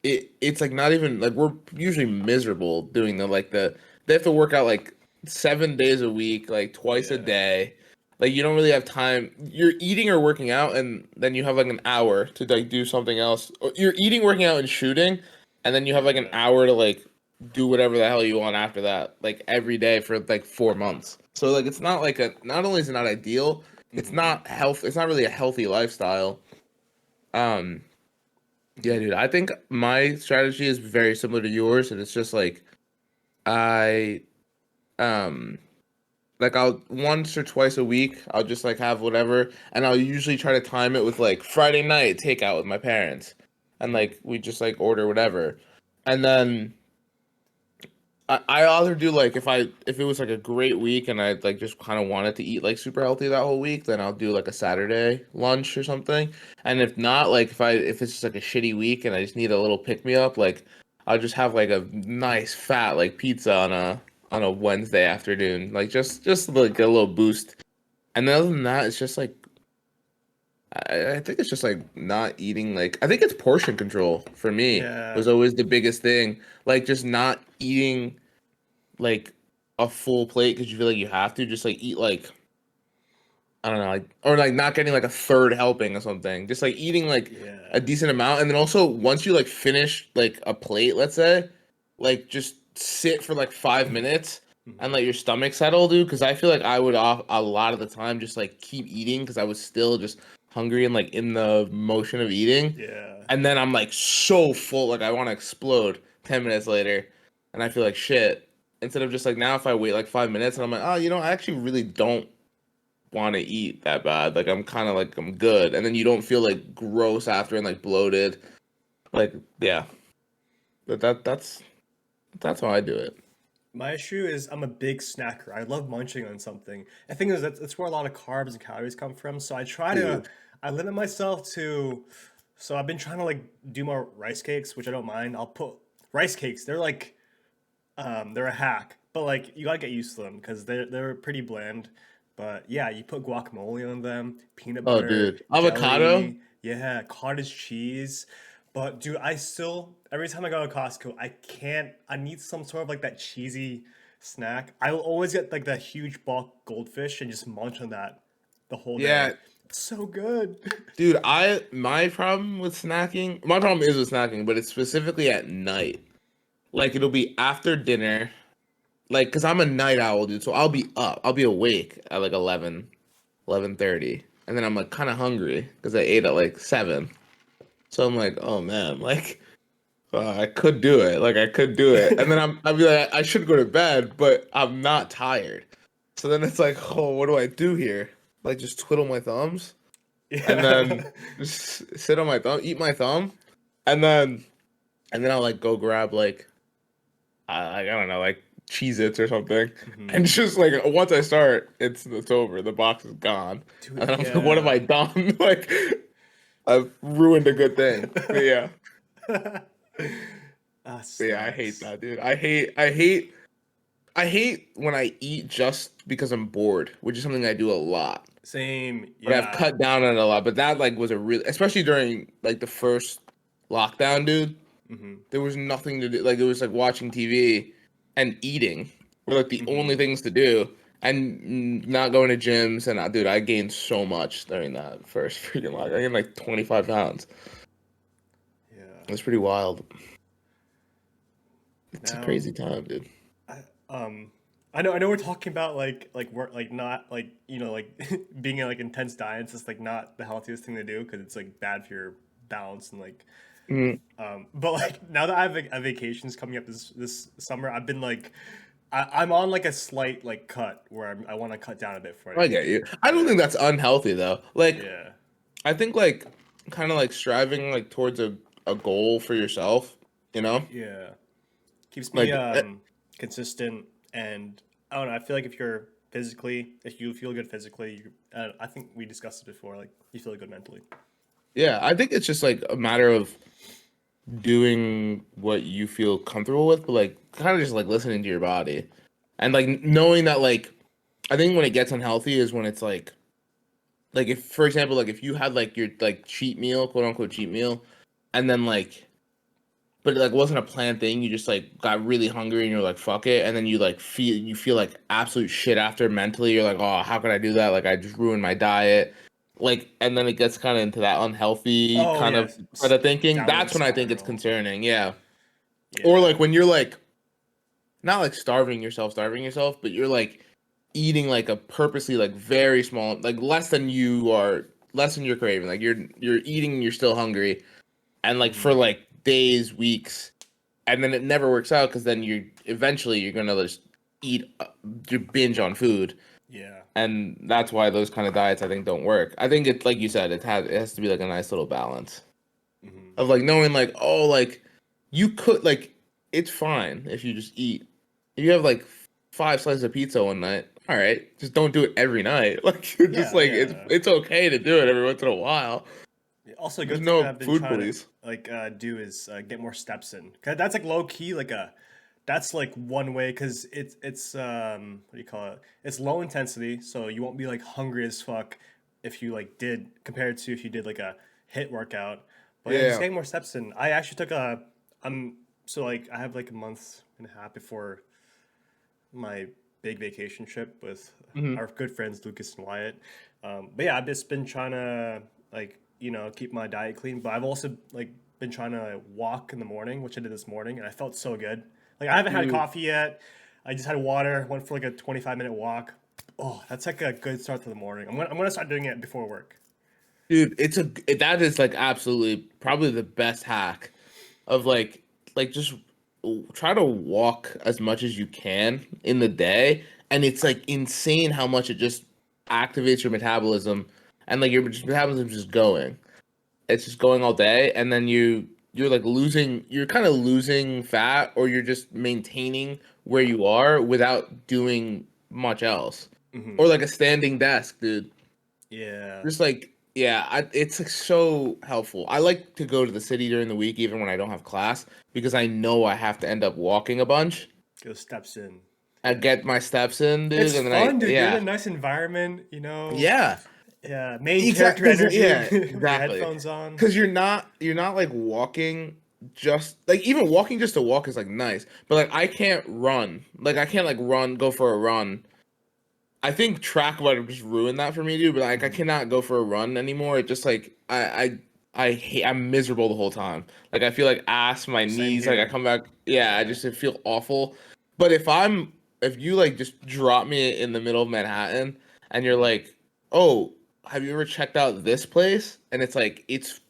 it's like not even like we're usually miserable doing the like the they have to work out like 7 days a week, like twice a yeah. day. Like you don't really have time. You're eating or working out, and then you have like an hour to like do something else. Or you're eating, working out, and shooting, and then you have like an Yeah. hour to like do whatever the hell you want after that, like every day for like 4 months. So like it's not like a. Not only is it not ideal, it's Hmm. not health. It's not really a healthy lifestyle. Um, yeah, dude. I think my strategy is very similar to yours, and it's just like I um like I'll once or twice a week I'll just like have whatever, and I'll usually try to time it with like Friday night takeout with my parents, and Hmm. like we just like order whatever, and then I either do like if it was like a great week and I like just kind of wanted to eat like super healthy that whole week, then I'll do like a Saturday lunch or something, and if not, like if it's just like a shitty week and I just need a little pick me up, like I'll just have like a nice fat like pizza on a Wednesday afternoon, like just like a little boost. And then other than that, it's just like I think it's just like not eating like I think it's portion control for me Yeah. was always the biggest thing. Like just not eating like a full plate because you feel like you have to just like eat like I don't know, like or like not getting like a third helping or something. Just like eating like Yeah. a decent amount, and then also once you like finish like a plate, let's say, like just sit for like 5 minutes and Hmm. let your stomach settle, dude. Because I feel like I would off a lot of the time just like keep eating because I was still just hungry and like in the motion of eating, Yeah. and then I'm like so full, like I want to explode 10 minutes later, and I feel like shit. Instead of just like now, if I wait like 5 minutes and I'm like, oh, I actually really don't want to eat that bad. Like I'm kind of like I'm good, and then you don't feel like gross after and like bloated. Like yeah, but that's how I do it. My issue is I'm a big snacker. I love munching on something. I think is that's where a lot of carbs and calories come from. So Dude. I limit myself to. So I've been trying to like do more rice cakes, which I don't mind. I'll put rice cakes. They're a hack, but like you gotta get used to them because they're pretty bland. But yeah, you put guacamole on them, peanut Oh, butter, dude, avocado. jelly, yeah, cottage cheese. But dude, I still every time I go to Costco, I can't. I need some sort of like that cheesy snack. I will always get like that huge bulk goldfish and just munch on that the whole day. Yeah, It's so good. dude. My problem with snacking. My problem is with snacking, but it's specifically at night. Like it'll be after dinner. Like, cause I'm a night owl, dude. So I'll be up. I'll be awake at like 11:30, and then I'm like kind of hungry because I ate at like 7. So I'm like, oh man, like I could do it. Like I could do it. And then I'd be like, I should go to bed, but I'm not tired. So then it's like, oh, what do I do here? Like just twiddle my thumbs and then Yeah. just sit on my thumb, eat my thumb, and then I'll like go grab like I don't know, like Cheez-Its or something. Hmm. And just like once I start, it's over. The box is gone. Dude, And I'm like, what have I yeah. done? Like I've ruined a good thing. But yeah. Yeah, I hate Snacks. that, dude. I hate when I eat just because I'm bored, which is something I do a lot. Same, But I've yeah. cut down on it a lot. But that like was a real, especially during like the first lockdown, dude. Hmm. There was nothing to do. Like it was like watching TV and eating were like the only Hmm. things to do, and not going to gyms. And dude, I gained so much during that first freaking lockdown. I gained like 25 pounds. Yeah. It was pretty wild. It's a Now, crazy time, dude. I, um, I know we're talking about like work, like not like like being in like intense diets is like not the healthiest thing to do because it's like bad for your balance and like Mm, but like now that I have like, vacations coming up this summer, I've been like I'm on like a slight like cut where I want to cut down a bit for I it. get you. I don't Yeah, think that's unhealthy though. Like yeah, I think like kind of like striving like towards a goal for yourself, you know? yeah. Keeps me Like consistent and I don't know. I feel like if you feel good physically, I think we discussed it before. Like you feel good mentally. yeah, I think it's just like a matter of doing what you feel comfortable with, but like kind of just like listening to your body and like knowing that like I think when it gets unhealthy is when it's like if for example like if you had like your like cheat meal, quote unquote cheat meal, and then like but it like wasn't a planned thing. You just like got really hungry and you're like, fuck it. And then you feel like absolute shit after mentally. You're like, oh, how could I do that? Like I just ruined my diet. Like, and then it gets kind of into that unhealthy Oh kind yeah, of thinking. downward That's when I think it's spiral. concerning. Yeah. Or Yeah. like when you're like not like starving yourself, but you're like eating like a purposely like very small, like less than you're craving. Like you're eating and you're still hungry, and like for Hmm. like days, weeks, and then it never works out because then you're gonna just eat you binge on food, Yeah. and that's why those kind of diets I think don't work. I think it's like you said, it has to be like a nice little balance Hmm. of like knowing like, oh, like you could like it's fine if you just eat. If you have like 5 slices of pizza one night, all right, just don't do it every night. Like you're just Yeah, like yeah. it's okay to do it every once in a while. Also, a There's good thing no I've been food trying to police. like do is get more steps in. 'Cause that's like low key, like a that's like one way because it's what do you call it? It's low intensity, so you won't be like hungry as fuck if you like did compared to if you did like a hit workout. But yeah, just Yeah. getting more steps in. I actually took a so like I have like a month and a half before my big vacation trip with Hmm. our good friends Lucas and Wyatt. But yeah, I've just been trying to like keep my diet clean. But I've also like been trying to walk in the morning, which I did this morning, and I felt so good. Like I haven't had Dude, coffee yet. I just had water. Went for like a 25-minute walk. Oh, that's like a good start to the morning. I'm gonna start doing it before work. that is like absolutely probably the best hack of like just try to walk as much as you can in the day, and it's like insane how much it just activates your metabolism, and like your metabolism just going. It's just going all day, and then you're like you're kind of losing fat, or you're just maintaining where you are without doing much else, or Hmm. like a standing desk, dude. Yeah, Just like yeah, it's like so helpful. I like to go to the city during the week, even when I don't have class, because I know I have to end up walking a bunch. go steps in. I get my steps in, dude, It's and then fun, dude. You're in a yeah, nice environment. You know, yeah. yeah, main character Exactly. energy Yeah, with your exactly. headphones on. Because you're not like walking just like even walking just to walk is like nice, but like I can't run. Like I can't like run, go for a run. I think track might have just ruined that for me, dude. But like I Mhm. cannot go for a run anymore. It just like I'm miserable the whole time. Like I feel like ass, my Same knees. Like I here. come back, yeah. I Yeah. just feel awful. But if you like just drop me in the middle of Manhattan and you're Mhm. like, oh, have you ever checked out this place? And it's like it's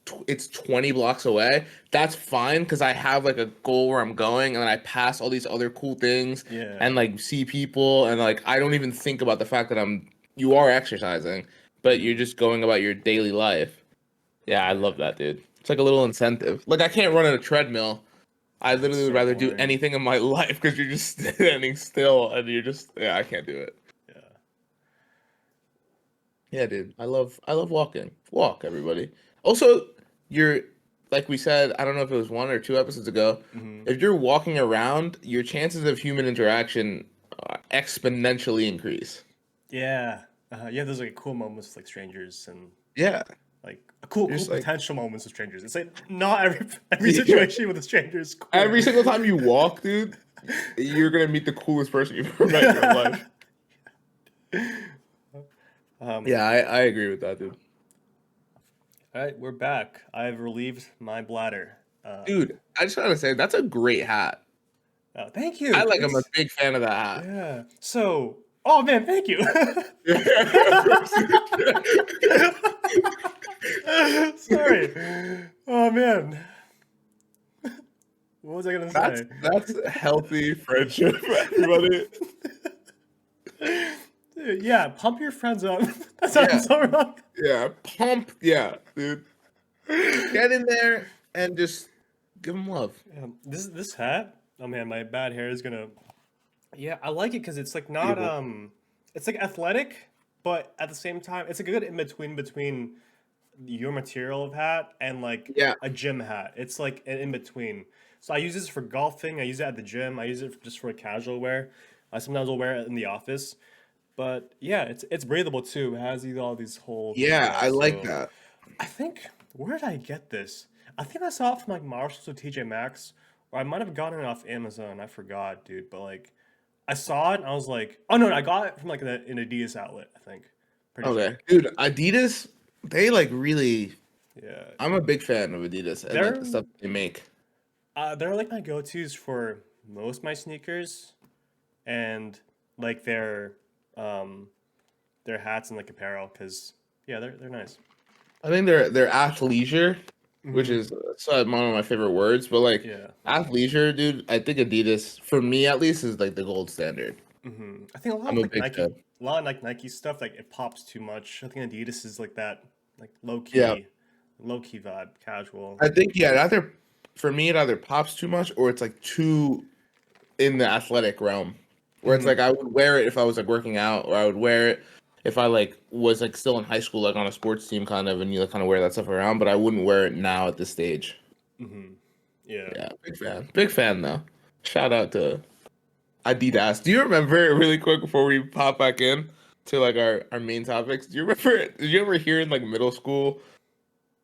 20 blocks away. That's fine because I have like a goal where I'm going, and then I pass all these other cool things and Yeah. like see people, and like I don't even think about the fact that you are exercising, but you're Mhm. just going about your daily life. Yeah, I love Yeah. that, dude. It's like a little incentive. Like I can't run on a treadmill. I Oh, it's literally would so rather do boring. anything in my life because you're just standing still and you're just yeah, I can't do it. Yeah. Yeah, dude. I love walking. Walk, everybody. Also, you're like we said, I don't know if it was 1 or 2 episodes ago. Mhm. If you're walking around, your chances of human interaction exponentially increase. Yeah. You have those like cool moments with like strangers and Yeah. like cool, You're cool just like potential moments with strangers. It's like not every yeah. situation with a stranger is cool. Every single time you walk, dude, you're gonna meet the coolest person you've ever met in your life. um. Yeah, I agree with that, dude. All right, we're back. I've relieved my bladder. Dude, I just gotta say that's a great hat. Thank I you. like. I'm a Thanks. big fan of that hat. Yeah. So, oh man, thank you. Yeah, of course. Sorry. Oh man. What was I gonna say? That's healthy friendship, everybody. Dude, yeah, pump your friends up. That Yeah, sounds so wrong. yeah, pump, yeah, dude. Get in there and just give them love. This hat. Oh man, my bad hair is gonna. Yeah, I like it because it's like not Beautiful. it's like athletic, but at the same time, it's like a good in between your material of hat and like Yeah, a gym hat. It's like an in between. So I use this for golfing. I use it at the gym. I use it just for casual wear. I sometimes will wear it in the office. But yeah, it's breathable too. It has all these holes as yeah, well. I like So that. I think where did I get this? I think I saw it from like Marshalls or TJ Maxx, or I might have gotten it off Amazon. I forgot, dude. But like, I saw it and I was like, oh no, I got it from like an Adidas outlet. I think, pretty Okay, sure. dude, Adidas, they like really. Yeah, I'm a big fan of Adidas and like they're the stuff they make. they're like my go-tos for most of my sneakers, and like um their hats and like apparel, because yeah, they're nice. I think they're athleisure, which Hmm. is one of my favorite words. But like Yeah. athleisure, dude, I think Adidas, for me at least, is like the gold standard. I think a lot I'm of a like big fan. Nike stuff like it pops too much. I think Adidas is like that, like Yeah, low key vibe, casual. I think yeah, for me it either pops too much or it's like too in the athletic realm, where it's like Hmm. I would wear it if I was like working out, or I would wear it if I like was like still in high school, like on a sports team, kind of, and you like, kind of wear that stuff around. But I wouldn't wear it now at this stage. Hmm. Yeah. Yeah, big fan though. Shout out to Adidas. Do you remember really quick before we pop back in to like our main topics? Do you remember? Did you ever hear in like middle school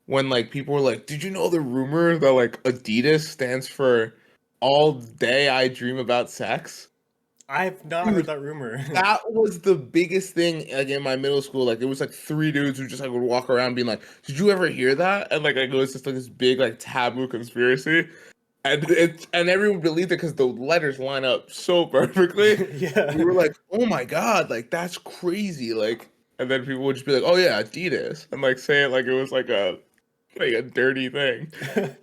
when like people were like, "Did you know the rumor that like Adidas stands for all day I dream about sex?" I've not heard Dude, that rumor. that was the biggest thing like in my middle school. Like it was like three dudes who just like would walk around being like, "Did you ever hear that?" And like it was just like this big like taboo conspiracy. And everyone believed it because the letters line up so perfectly. We Yeah. were like, "Oh my god, like that's crazy!" Like, and then people would just be like, "Oh yeah, Adidas," and like say it like it was like a dirty thing.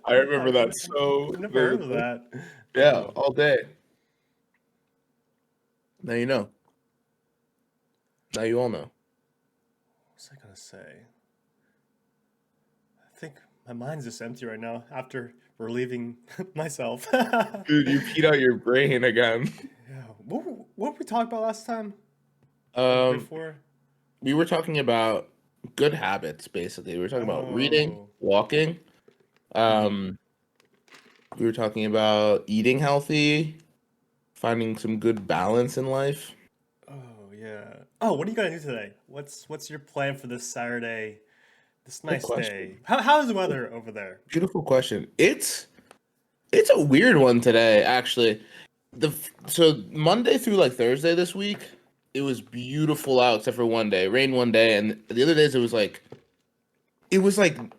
I remember I've that never, so I've never heard of vividly. that. Yeah, Oh, all day. Now you know. Now you all know. what was I gonna say? I think my mind's just empty right now after relieving myself. Yeah. Dude, you peed out your brain again. What we talked about last time? Or Um, before? we were talking about good habits, basically. We were talking about reading, Oh. walking. Hmm. Um, we were talking about eating healthy, finding some good balance in life. Oh yeah. Oh, what are you gonna do today? What's your plan for this Saturday? This Good nice question. day. How's the weather over there? Beautiful question. It's a weird one today, actually. So Monday through like Thursday this week, it was beautiful out except for one day. Rain one day, and the other days it was like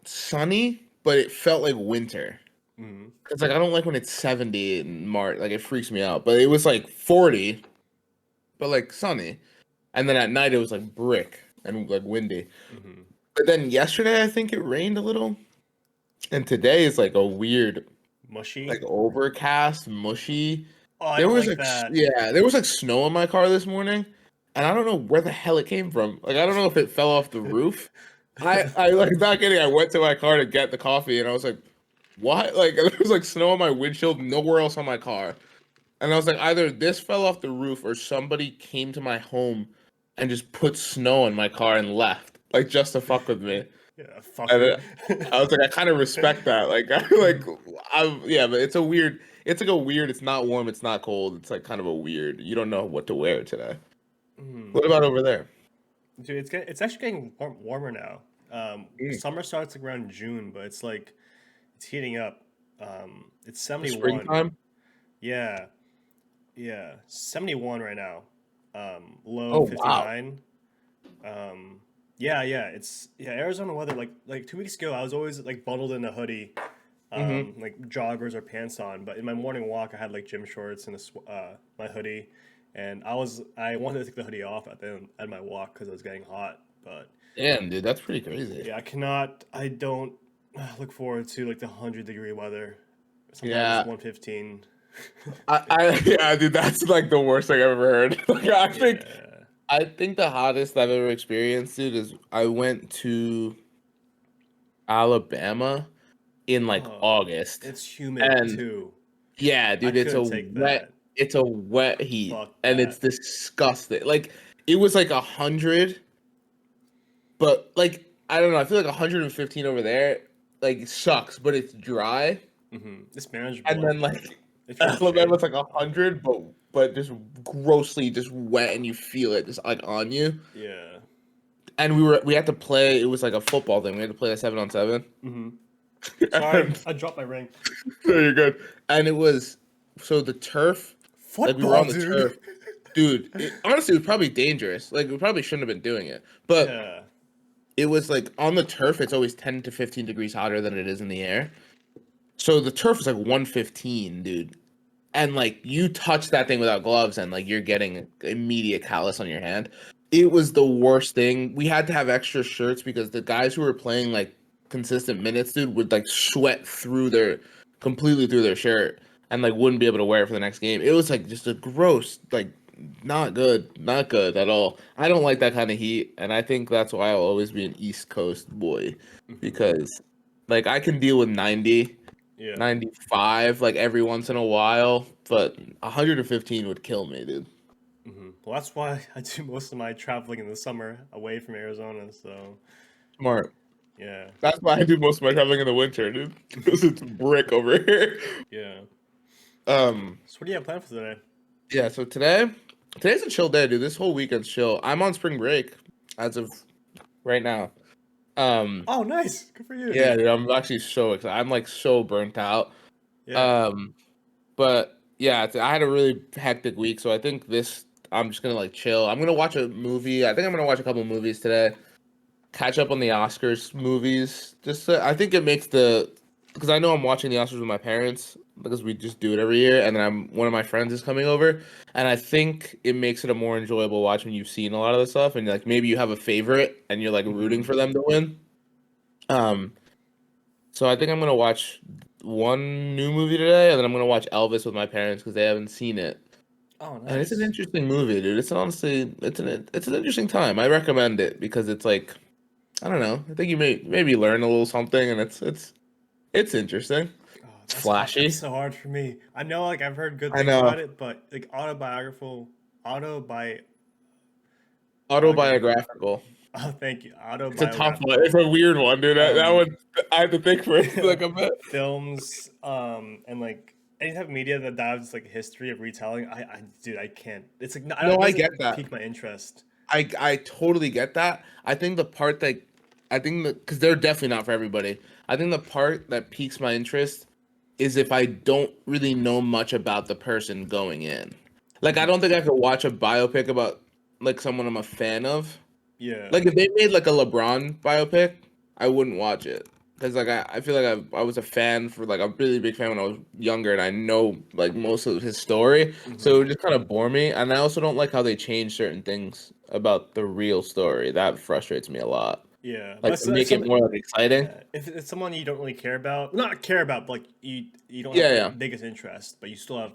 sunny, but it felt like winter. Hmm. Cause like I don't like when it's 70 in March, like it freaks me out. But it was like 40, but like sunny. And then at night it was like brick and like windy. Hmm. But then yesterday I think it rained a little. And today is like a weird, like Mushy. overcast, mushy. Oh, I There don't was like like that. yeah, there was like snow in my car this morning, and I don't know where the hell it came from. Like I don't know if it fell off the roof. I like not kidding. I went to my car to get the coffee, and I was like, "What?" Like there was like snow on my windshield, nowhere else on my car, and I was like, either this fell off the roof or somebody came to my home and just put snow in my car and left, like just to fuck with me. Yeah, And fucker. I was like, I kind of respect that. Like, yeah, but it's a weird. It's like a weird. It's not warm. It's not cold. It's like kind of a weird. You don't know what to wear today. What about over there? Dude, it's actually getting warmer now. Mm. Summer starts like around June, but it's like it's heating up. It's The 71. springtime? Yeah, yeah, 71 right now. Low Oh wow. 59. Yeah, yeah, yeah, Arizona weather like 2 weeks ago I was always like bundled in a hoodie, Hmm. like joggers or pants on, but in my morning walk I had like gym shorts and my hoodie, and I wanted to take the hoodie off at my walk because it was getting hot, but Damn, dude, that's pretty crazy. yeah, I don't look forward to like the 100-degree weather. Sometimes Yeah, 115. yeah, dude, that's like the worst thing I've ever heard. Like, Yeah. I think the hottest I've ever experienced, dude, is I went to Alabama in like Oh, August, it's humid and too. yeah, I dude, couldn't take that. it's a wet heat, Fuck and it's that. disgusting. Like it was like 100, but like I don't know. I feel like 115 over there, like sucks, but it's dry. It's And manageable then like if you're in the shade. Alabama's like 100, but just grossly just wet, and you feel it just like on you. Yeah. And we had to play. It was like a football thing. We had to play a 7-on-7, Sorry, And I dropped my ring. no, you're good. And it was so the turf, like we were Football, on the dude. turf, dude. Honestly, it was probably dangerous. Like we probably shouldn't have been doing it, but Yeah. it was like on the turf. It's always 10 to 15 degrees hotter than it is in the air. So the turf was like 115, dude. And like you touch that thing without gloves, and like you're getting immediate callus on your hand. It was the worst thing. We had to have extra shirts because the guys who were playing like consistent minutes, dude, would like sweat through their completely through their shirt and like wouldn't be able to wear it for the next game. It was like just a gross, like not good at all. I don't like that kind of heat, and I think that's why I'll always be an East Coast boy Hmm. because like I can deal with 90, Yeah. 95 like every once in a while, but 115 would kill me, dude. Well, that's why I do most of my traveling in the summer away from Arizona. So, Smart. yeah. That's why I do most of my traveling in the winter, dude. Because it's brick over here. Yeah. Um, So, what do you have planned for today? yeah, so today's a chill day, dude. This whole weekend's chill. I'm on spring break as of right now. Um, Oh, nice. Good for you, yeah, dude. dude, I'm actually so excited. I'm like so burnt out. Yeah. Um, but yeah, I had a really hectic week, so I think this I'm just gonna like chill. I'm gonna watch a movie. I think I'm gonna watch a couple movies today. Catch up on the Oscars movies. Just I think it makes the because I know I'm watching the Oscars with my parents because we just do it every year, and then one of my friends is coming over, and I think it makes it a more enjoyable watch when you've seen a lot of the stuff, and like maybe you have a favorite and you're like rooting Hmm. for them to win. Um, so I think I'm gonna watch one new movie today, and then I'm gonna watch Elvis with my parents because they haven't seen it. Oh, And it's an nice. interesting movie, dude. It's honestly it's an interesting time. I recommend it because it's like I don't know. I think you may maybe learn a little something, and it's interesting. Oh, It's that's flashy. so hard for me. I know, like I've heard good I things know. about it, but like autobiographical, autobi, biography. Autobiographical. Oh, thank you. It's a tough one. It's Autobiographical. a weird one, dude. That Um, one I had to think for it like a bit. films, and like any type of media that dives like history of retelling. Dude, I can't. It's like No, it I doesn't get that. pique my interest. I totally get that. I think the part that I think that because they're definitely not for everybody. I think the part that piques my interest is if I don't really know much about the person going in. Like I Hmm. don't think I could watch a biopic about like someone I'm a fan of. Yeah. Like if they made like a LeBron biopic, I wouldn't watch it because like I feel like I was a fan for like a really big fan when I was younger and I know like most of his story, so it Hmm. would just kind of bore me. And I also don't like how they change certain things about the real story. That frustrates me a lot. Yeah, Like to if make it something, more like exciting. yeah, if it's someone you don't really care about, not care about, but like you don't have Yeah, the yeah, biggest interest, but you still have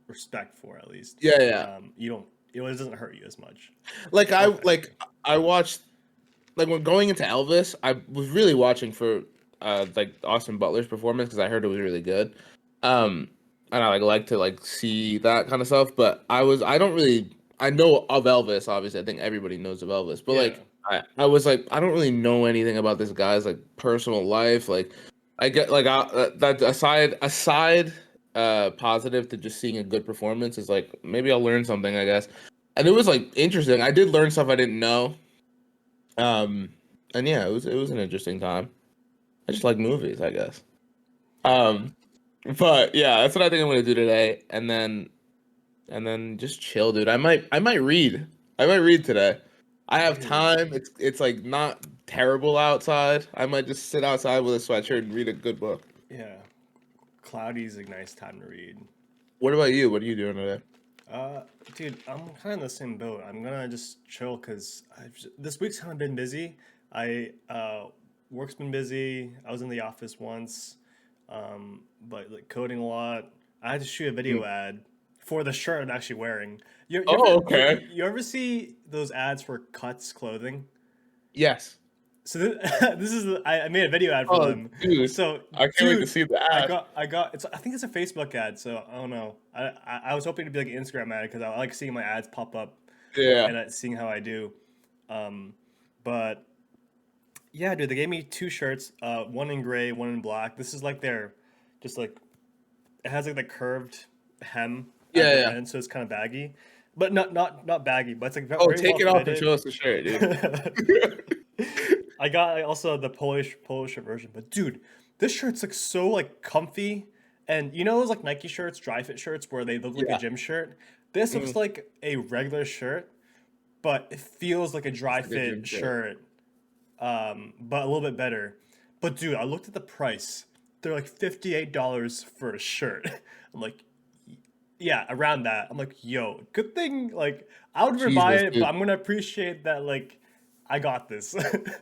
respect for at least. yeah, yeah. You don't. It doesn't hurt you as much. Like Okay. I watched like when going into Elvis, I was really watching for like Austin Butler's performance because I heard it was really good. Um and I like to like see that kind of stuff, but I don't really I know of Elvis, obviously. I think everybody knows of Elvis, but Yeah. like I was like I don't really know anything about this guy's like personal life. Like I get like that aside positive to just seeing a good performance is like maybe I'll learn something, I guess. And it was like interesting. I did learn stuff I didn't know. Um, and yeah, it was an interesting time. I just like movies, I guess. Yeah. Um, but yeah, that's what I think I'm gonna do today, and then just chill, dude. I might read. I might read today. I have Dude. time. It's like not terrible outside. I might just sit outside with a sweatshirt and read a good book. Yeah. Cloudy is a nice time to read. What about you? What are you doing today? Uh, dude, I'm kind of in the same boat. I'm gonna just chill because this week's kind of been busy. I work's been busy. I was in the office once, but like coding a lot. I had to shoot a Mm. video ad for the shirt I'm actually wearing. You ever Oh, okay. you ever see those ads for Cuts clothing? Yes. So this is I made a video ad for Oh, them. dude. So I can't wait to dude, see the ad. I got it's I think it's a Facebook ad. So I don't know. I was hoping to be like an Instagram ad because I like seeing my ads pop up Yeah. and seeing how I do. Um, but yeah, dude, they gave me two shirts. One in gray, one in black. This is like their just like it has like the curved hem at Yeah, the yeah. end, so it's kind of baggy, but not baggy. But it's like Oh, very take well it off and fitted. show us the shirt, dude. I got also the Polish version, but dude, this shirt's like so like comfy, and you know those like Nike shirts, dry fit shirts, where they look like a Yeah. gym shirt. This looks Mm, like a regular shirt, but it feels like a it's dry like a gym fit shirt. shirt, but a little bit better. But dude, I looked at the price. They're like $58 for a shirt. I'm like, yeah, around that. I'm like, yo, good thing. Like, I would never buy Jesus, it, but dude. I'm gonna appreciate that. Like, I got this.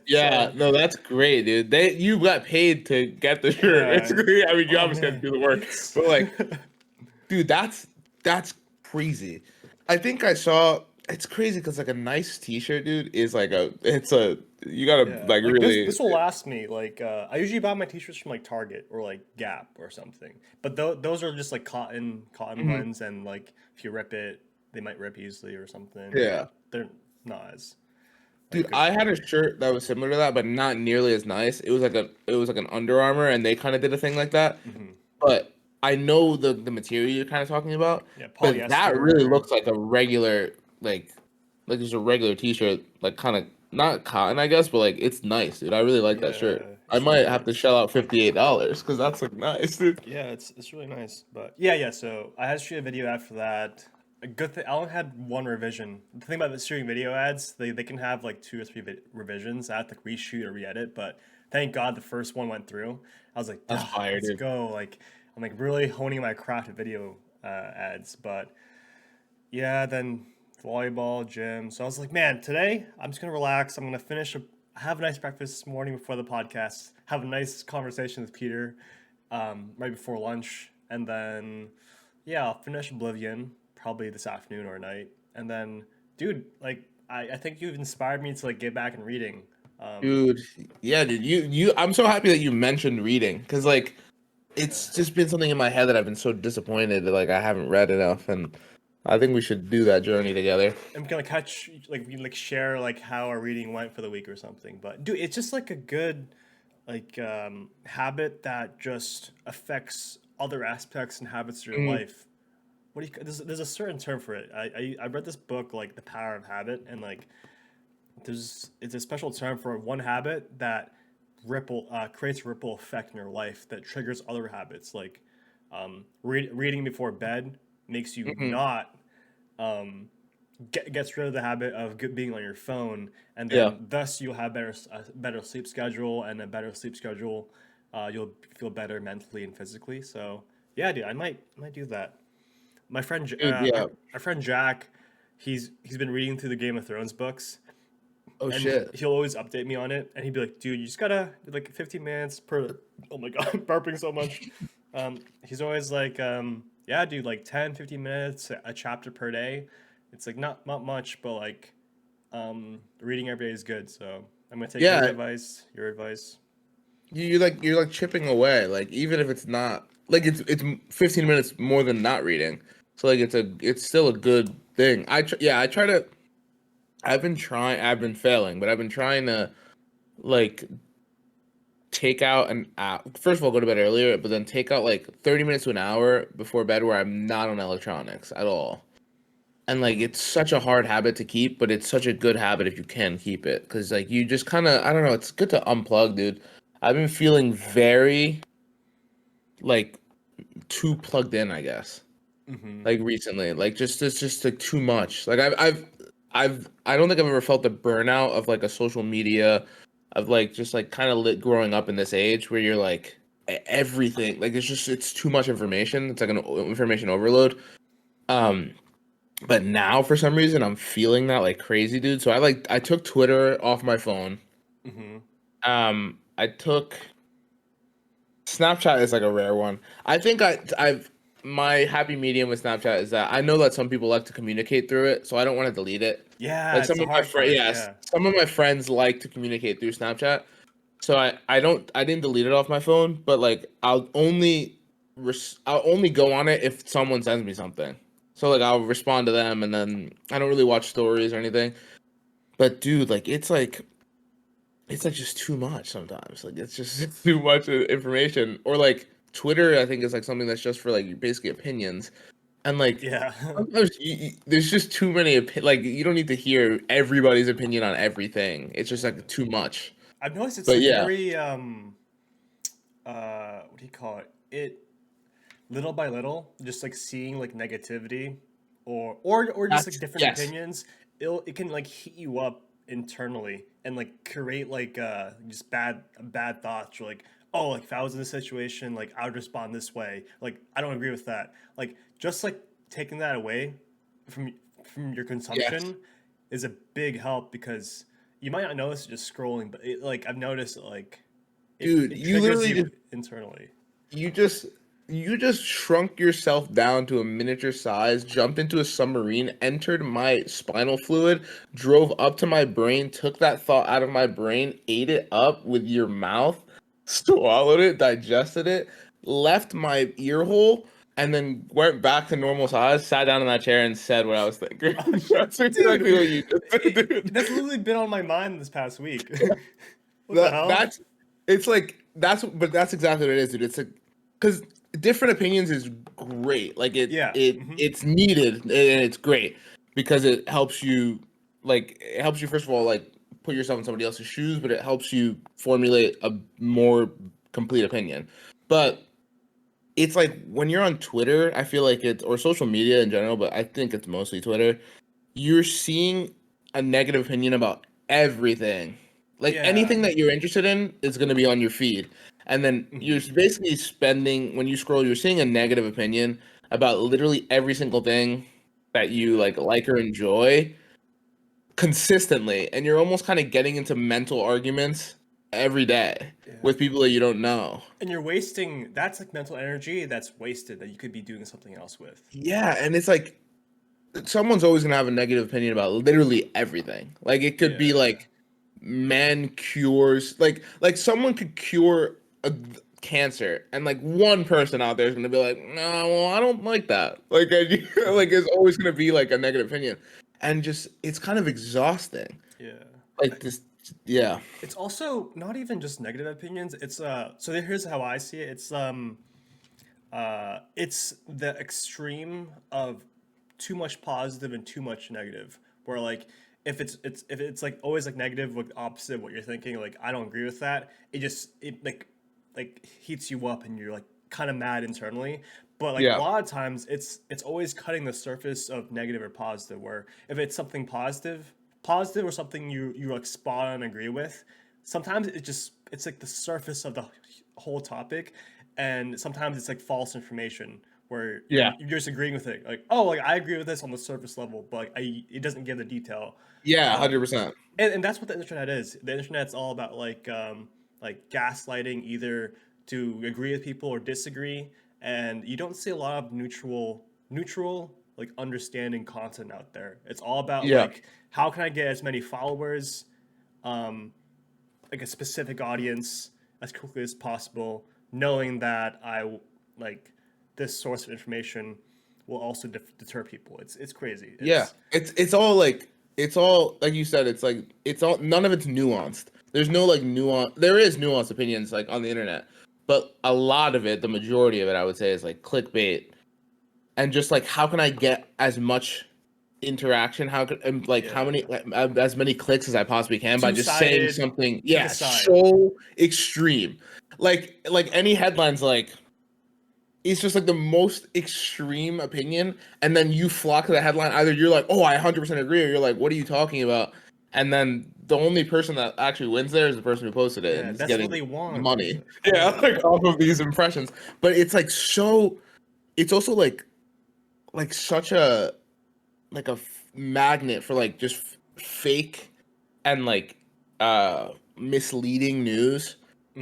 Yeah, So no, that's great, dude. You got paid to get the shirt, yeah. basically. I mean, you Oh obviously had man, to do the work, it's but like, dude, that's crazy. I think I saw. It's crazy because like a nice T-shirt, dude, is like you gotta yeah. like Like this, really. this will last me. Like, I usually buy my t-shirts from like Target or like Gap or something. But those are just like cotton Mhm. blends, and like if you rip it, they might rip easily or something. Like Yeah. they're not as like Dude, good I had a quality. shirt that was similar to that, but not nearly as nice. It was like an Under Armour, and they kind of did a thing like that. Hmm. But I know the material you're kind of talking about, Yeah, but that really polyester. looks like a regular like just a regular t-shirt, like kind of not cotton, I guess, but like it's nice, dude. I really like that shirt. Yeah, I it's really might have to nice. shell out $58 because that's like nice, dude. Yeah, it's really nice. But yeah. So I had to shoot a video after that. A good thing I only had one revision. The thing about the shooting video ads, they can have like two or three revisions. I have to reshoot or re-edit, but thank God the first one went through. I was like, That's "Ah, fire, let's dude. go!" Like I'm like really honing my craft with video ads. But yeah, then volleyball, gym. So I was like, man, today I'm just gonna relax. I'm gonna have a nice breakfast this morning before the podcast. Have a nice conversation with Peter right before lunch, and then yeah, I'll finish Oblivion probably this afternoon or night, and then dude, like I think you've inspired me to like get back in reading. Um, Dude, yeah, dude. I'm so happy that you mentioned reading because like yeah. it's just been something in my head that I've been so disappointed that like I haven't read enough, and I think we should do that journey together. I'm gonna catch like we can like share like how our reading went for the week or something. But dude, it's just like a good like habit that just affects other aspects and habits of your Mm, life. What do you? There's a certain term for it. I read this book like The Power of Habit, and like it's a special term for one habit that creates a ripple effect in your life that triggers other habits. Like reading before bed makes you mhm. not gets rid of the habit of being on your phone, and Yeah. then thus you'll have better sleep schedule, and a better sleep schedule, you'll feel better mentally and physically. So yeah, dude, I might do that. My friend Dude, yeah. my friend Jack, he's been reading through the Game of Thrones books, Oh and shit. he'll always update me on it, and he'd be like, dude, you just gotta do like 15 minutes per. Oh my god, burping so much. He's always like, yeah, dude, like 10, 15 minutes a chapter per day. It's like not much, but like reading every day is good. So I'm gonna take his Yeah, advice, your advice. you're like chipping away, like even if it's not like it's 15 minutes more than not reading, so like it's still a good thing. I try to. I've been failing, but I've been trying to like take out an app. First of all, go to bed earlier, but then take out like 30 minutes to an hour before bed where I'm not on electronics at all. And like Hmm. it's such a hard habit to keep, but it's such a good habit if you can keep it. Cause like you just kind of, I don't know, it's good to unplug, dude. I've been feeling very like too plugged in, I guess. Hmm. Like recently, like just it's just like too much. Like I don't think I've ever felt the burnout of like a social media, of like just like kind of lit growing up in this age where you're like everything, like it's too much information. It's like an information overload. Um, but now for some reason I'm feeling that like crazy, dude. So I took Twitter off my phone. Hmm. I took Snapchat is like a rare one. I think I've my happy medium with Snapchat is that I know that some people like to communicate through it, so I don't want to delete it. Yeah, Like it's some the of my hard friends, part. yes, Yeah. some of my friends like to communicate through Snapchat. So I didn't delete it off my phone, but like I'll only go on it if someone sends me something. So like I'll respond to them, and then I don't really watch stories or anything. But dude, like it's like just too much sometimes. Like it's just it's too much information. Or like Twitter, I think is like something that's just for like basically opinions. And like Yeah. sometimes there's just too many like you don't need to hear everybody's opinion on everything. It's just like too much. I've noticed it's But like yeah, very what do you call it? It little by little, just like seeing like negativity or just like That's different yes, opinions, it can like heat you up internally and like create like just bad thoughts. You're like, oh, like if I was in this situation, like I would respond this way. Like I don't agree with that. Like just like taking that away from from your yes, consumption is a big help because you might not notice it just scrolling, but it, like I've noticed like dude. it You triggers literally you just internally. you just you just shrunk yourself down to a miniature size, jumped into a submarine, entered my spinal fluid, drove up to my brain, took that thought out of my brain, ate it up with your mouth, swallowed it, digested it, left my ear hole, and then went back to normal size, sat down in that chair and said what I was thinking. Oh, That's exactly dude, what you just did, dude. that's literally been on my mind this past week. What the That hell? that's it's like that's exactly what it is, dude. It's like because different opinions is great. Like Yeah. Hmm. it's needed and it's great because it helps you first of all like put yourself in somebody else's shoes, but it helps you formulate a more complete opinion. But it's like when you're on Twitter, I feel like it's or social media in general, but I think it's mostly Twitter. You're seeing a negative opinion about everything. Like Yeah. anything that you're interested in is going to be on your feed. And then you're Hmm. basically spending when you scroll, you're seeing a negative opinion about literally every single thing that you Yeah. like or enjoy consistently, and you're almost kind of getting into mental arguments every day Yeah. with people that you don't know. And you're wasting, that's like mental energy that's wasted that you could be doing something else with. Yeah, and it's like someone's always gonna have a negative opinion about literally everything. Like it could be Yeah. like man cures, like someone could cure a cancer, and like one person out there is gonna be like, no, well, I don't like that. Like, like it's always gonna be like a negative opinion, and just it's kind of exhausting. Yeah. Like this, yeah, It's also not even just negative opinions. It's so here's how I see it. It's the extreme of too much positive and too much negative. Where like if it's like always like negative, like opposite of what you're thinking, like I don't agree with that. It like heats you up and you're like kind of mad internally. But like a yeah, lot of times it's always cutting the surface of negative or positive. Where if it's something positive or something you like spot on agree with, sometimes it's like the surface of the whole topic, and sometimes it's like false information where yeah, you're just agreeing with it, like, oh, like I agree with this on the surface level, but like, it doesn't give the detail. yeah, um 100%. and that's what the internet is. The internet's all about like gaslighting, either to agree with people or disagree, and you don't see a lot of neutral like understanding content out there. It's all about Yeah, like, how can I get as many followers, um like a specific audience, as quickly as possible, knowing that like this source of information will also deter people. It's crazy. yeah. It's It's all like it's all like you said. It's like it's all none of it's nuanced. There's no like nuance. There is nuanced opinions like on the internet, but a lot of it, the majority of it, I would say, is like clickbait and just like how can I get as much interaction? How could and like how many Yeah, as many clicks as I possibly can by two just saying sided. something? Pick a Yeah, side. so extreme. Like any headlines like it's just like the most extreme opinion, and then you flock to the headline. Either you're like, "Oh, I 100% agree," or you're like, "What are you talking about?" And then the only person that actually wins there is the person who posted it Yeah, and is that's what getting they want. money. Yeah, Yeah, like off of these impressions. But it's like so. It's also like such a magnet for like just fake and like misleading news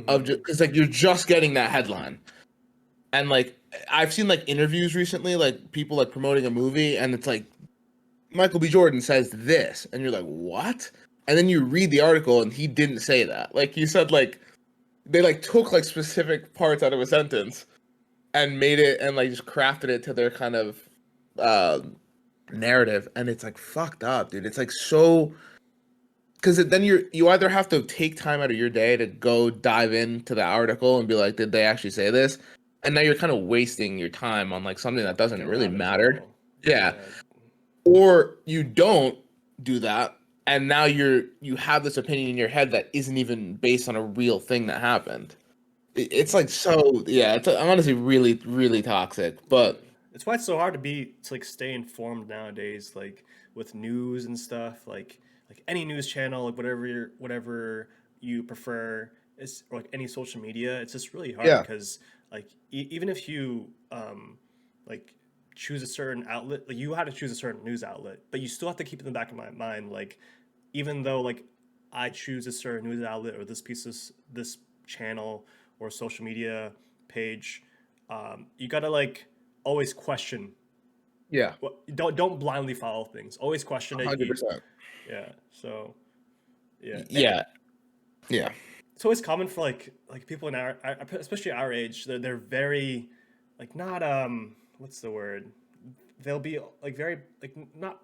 of just hmm, because like you're just getting that headline. And like I've seen like interviews recently, like people like promoting a movie, and it's like Michael B. Jordan says this, and you're like, what? And then you read the article, and he didn't say that. Like he said, like they like took like specific parts out of a sentence and made it and like just crafted it to their kind of uh, narrative, and it's like fucked up, dude. It's like so because then you either have to take time out of your day to go dive into the article and be like, did they actually say this? And now you're kind of wasting your time on like something that like doesn't a really rabbit matter. hole. Yeah. Yeah, Or you don't do that, and now you have this opinion in your head that isn't even based on a real thing that happened. It's like so yeah, it's honestly really really toxic. Yeah. But It's why it's so hard to like stay informed nowadays, like with news and stuff, like any news channel, like whatever you prefer, is or like any social media. It's just really hard yeah, because like even if you like choose a certain outlet, like you have to choose a certain news outlet, but you still have to keep in the back of my mind, like even though like I choose a certain news outlet or this channel or social media page, you gotta like always question. yeah, Don't blindly follow things. Always question it. 100%. Yeah. So yeah, Yeah, yeah, it's always common for like people in especially our age. They're very like not what's the word? They'll be like very like not.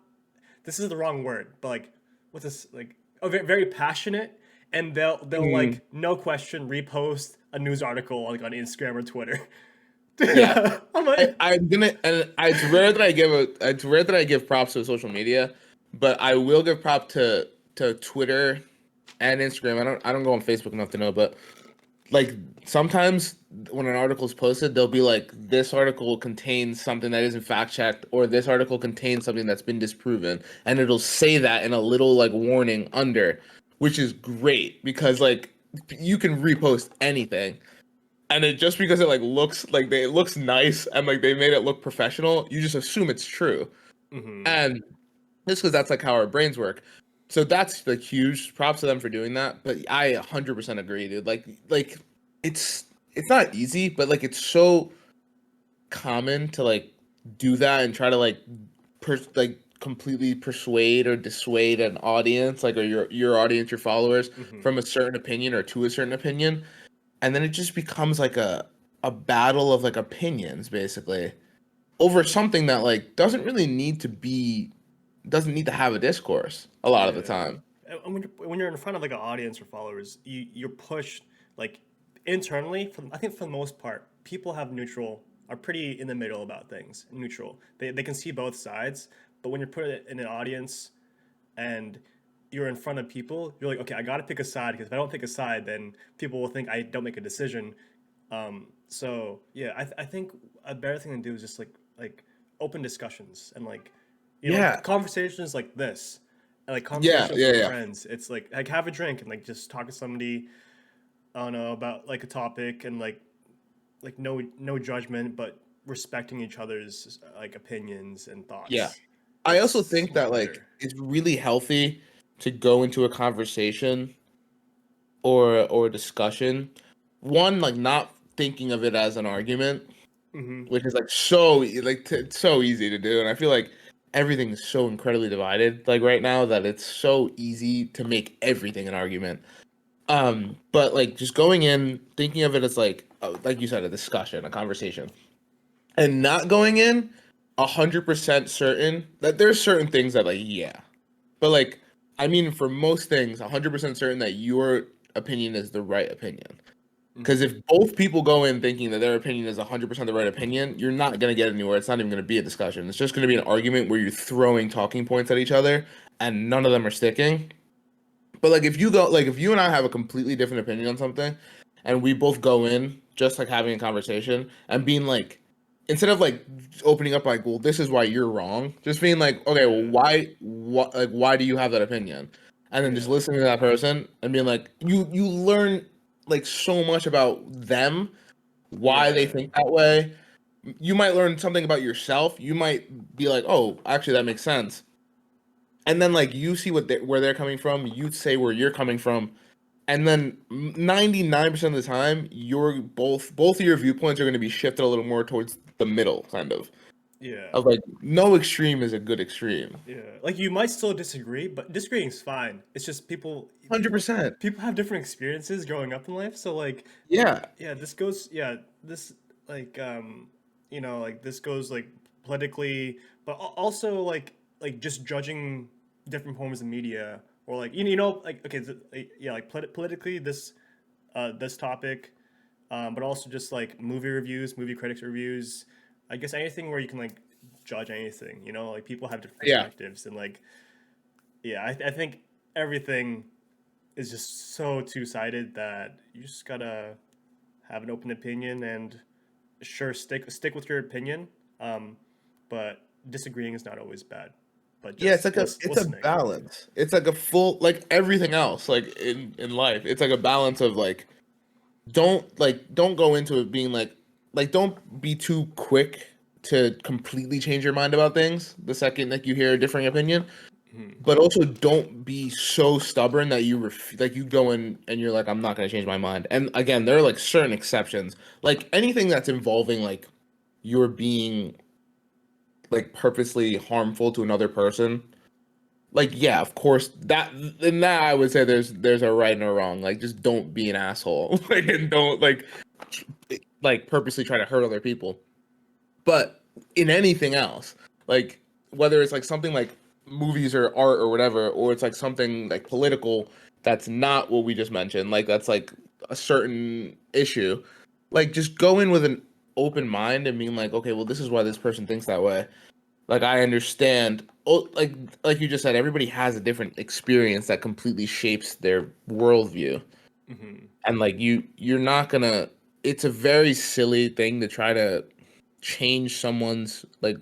This is the wrong word, but like what's this like? Oh, very passionate, and they'll Mhm. like no question repost a news article like on Instagram or Twitter. Yeah. I'm like, I'm gonna, and it's rare that I give props to social media, but I will give prop to Twitter and Instagram. I don't go on Facebook enough to know, but like sometimes when an article is posted, they'll be like, this article contains something that isn't fact checked, or this article contains something that's been disproven, and it'll say that in a little like warning under, which is great because like you can repost anything, and it just because it like looks like it looks nice and like they made it look professional, you just assume it's true, mm-hmm. and just because that's like how our brains work. So that's like huge props to them for doing that. But I 100% agree, dude. Like it's it's not easy, but like it's so common to like do that and try to like like completely persuade or dissuade an audience, like or your audience, your followers Mm-hmm. from a certain opinion or to a certain opinion, and then it just becomes like a battle of like opinions basically over something that like doesn't need to have a discourse a lot of the Yeah. time. And when you're in front of like an audience or followers, you're pushed like internally. I think for the most part, people have neutral are pretty in the middle about things. Neutral. They can see both sides, but when you're put in an audience and you're in front of people, you're like, okay, I gotta pick a side because if I don't pick a side, then people will think I don't make a decision. So yeah, I think a better thing to do is just like open discussions and like Yeah, like conversations like this, and like yeah, conversations yeah, with yeah, friends. It's like have a drink and like just talk to somebody. I don't know about like a topic and like no judgment, but respecting each other's like opinions and yeah. thoughts. I It's also so think much that like better. it's really healthy to go into a conversation or a discussion, one like not thinking of it as an argument, Mm-hmm. which is like so it's so easy to do, and I feel like everything is so incredibly divided like right now that it's so easy to make everything an argument. But like just going in thinking of it as like you said, a discussion, a conversation, and not going in 100% certain that there's certain things that like yeah, but like I mean for most things 100% certain that your opinion is the right opinion. Because Mm-hmm. if both people go in thinking that their opinion is 100% the right opinion, you're not going to get anywhere. It's not even going to be a discussion. It's just going to be an argument where you're throwing talking points at each other and none of them are sticking. But like if you and I have a completely different opinion on something and we both go in just like having a conversation and being like instead of like opening up like, well, this is why you're wrong, just being like, okay, well, Yeah. why do you have that opinion? And then just Yeah. listening to that person and being like, you learn like so much about them, why they Yeah. think that way. You might learn something about yourself. You might be like, oh, actually that makes sense, and then like you see where they're coming from, you say where you're coming from, and then 99% of the time you're both of your viewpoints are going to be shifted a little more towards the middle kind Yeah. of like no extreme is a good extreme. Yeah. Like you might still disagree, but disagreeing is fine. It's just people 100%. people have different experiences growing up in life. So like Yeah, yeah, this like like this goes like politically, but also like just judging different forms of media or like like okay, yeah, like politically this topic, but also just like movie reviews, movie critics reviews. I guess anything where you can like judge anything. Like people have different yeah, perspectives, and like yeah, I think everything is just so two sided that you just gotta have an open opinion, and sure, stick with your opinion. Um, but disagreeing is not always bad. But Yeah, it's just like it's a listening. balance. It's like a full, like everything else, like in life. It's like a balance of like don't go into it being like don't be too quick to completely change your mind about things the second like you hear a differing opinion, Mhm. but also don't be so stubborn that like you go in and you're like, I'm not going to change my mind. And again, there are like certain exceptions, like anything that's involving like you're being like purposely harmful to another person. Like, yeah, of course, that in that I would say there's a right and a wrong. Like, just don't be an asshole. Like, and don't like purposely try to hurt other people. But in anything else, like whether it's like something like movies or art or whatever, or it's like something like political that's not what we just mentioned, like that's like a certain issue, like just go in with an open mind and being like, okay, well, this is why this person thinks that way. Like I understand. Oh, like you just said, everybody has a different experience that completely shapes their worldview, Mhm. and like you're not gonna. It's a very silly thing to try to change someone's like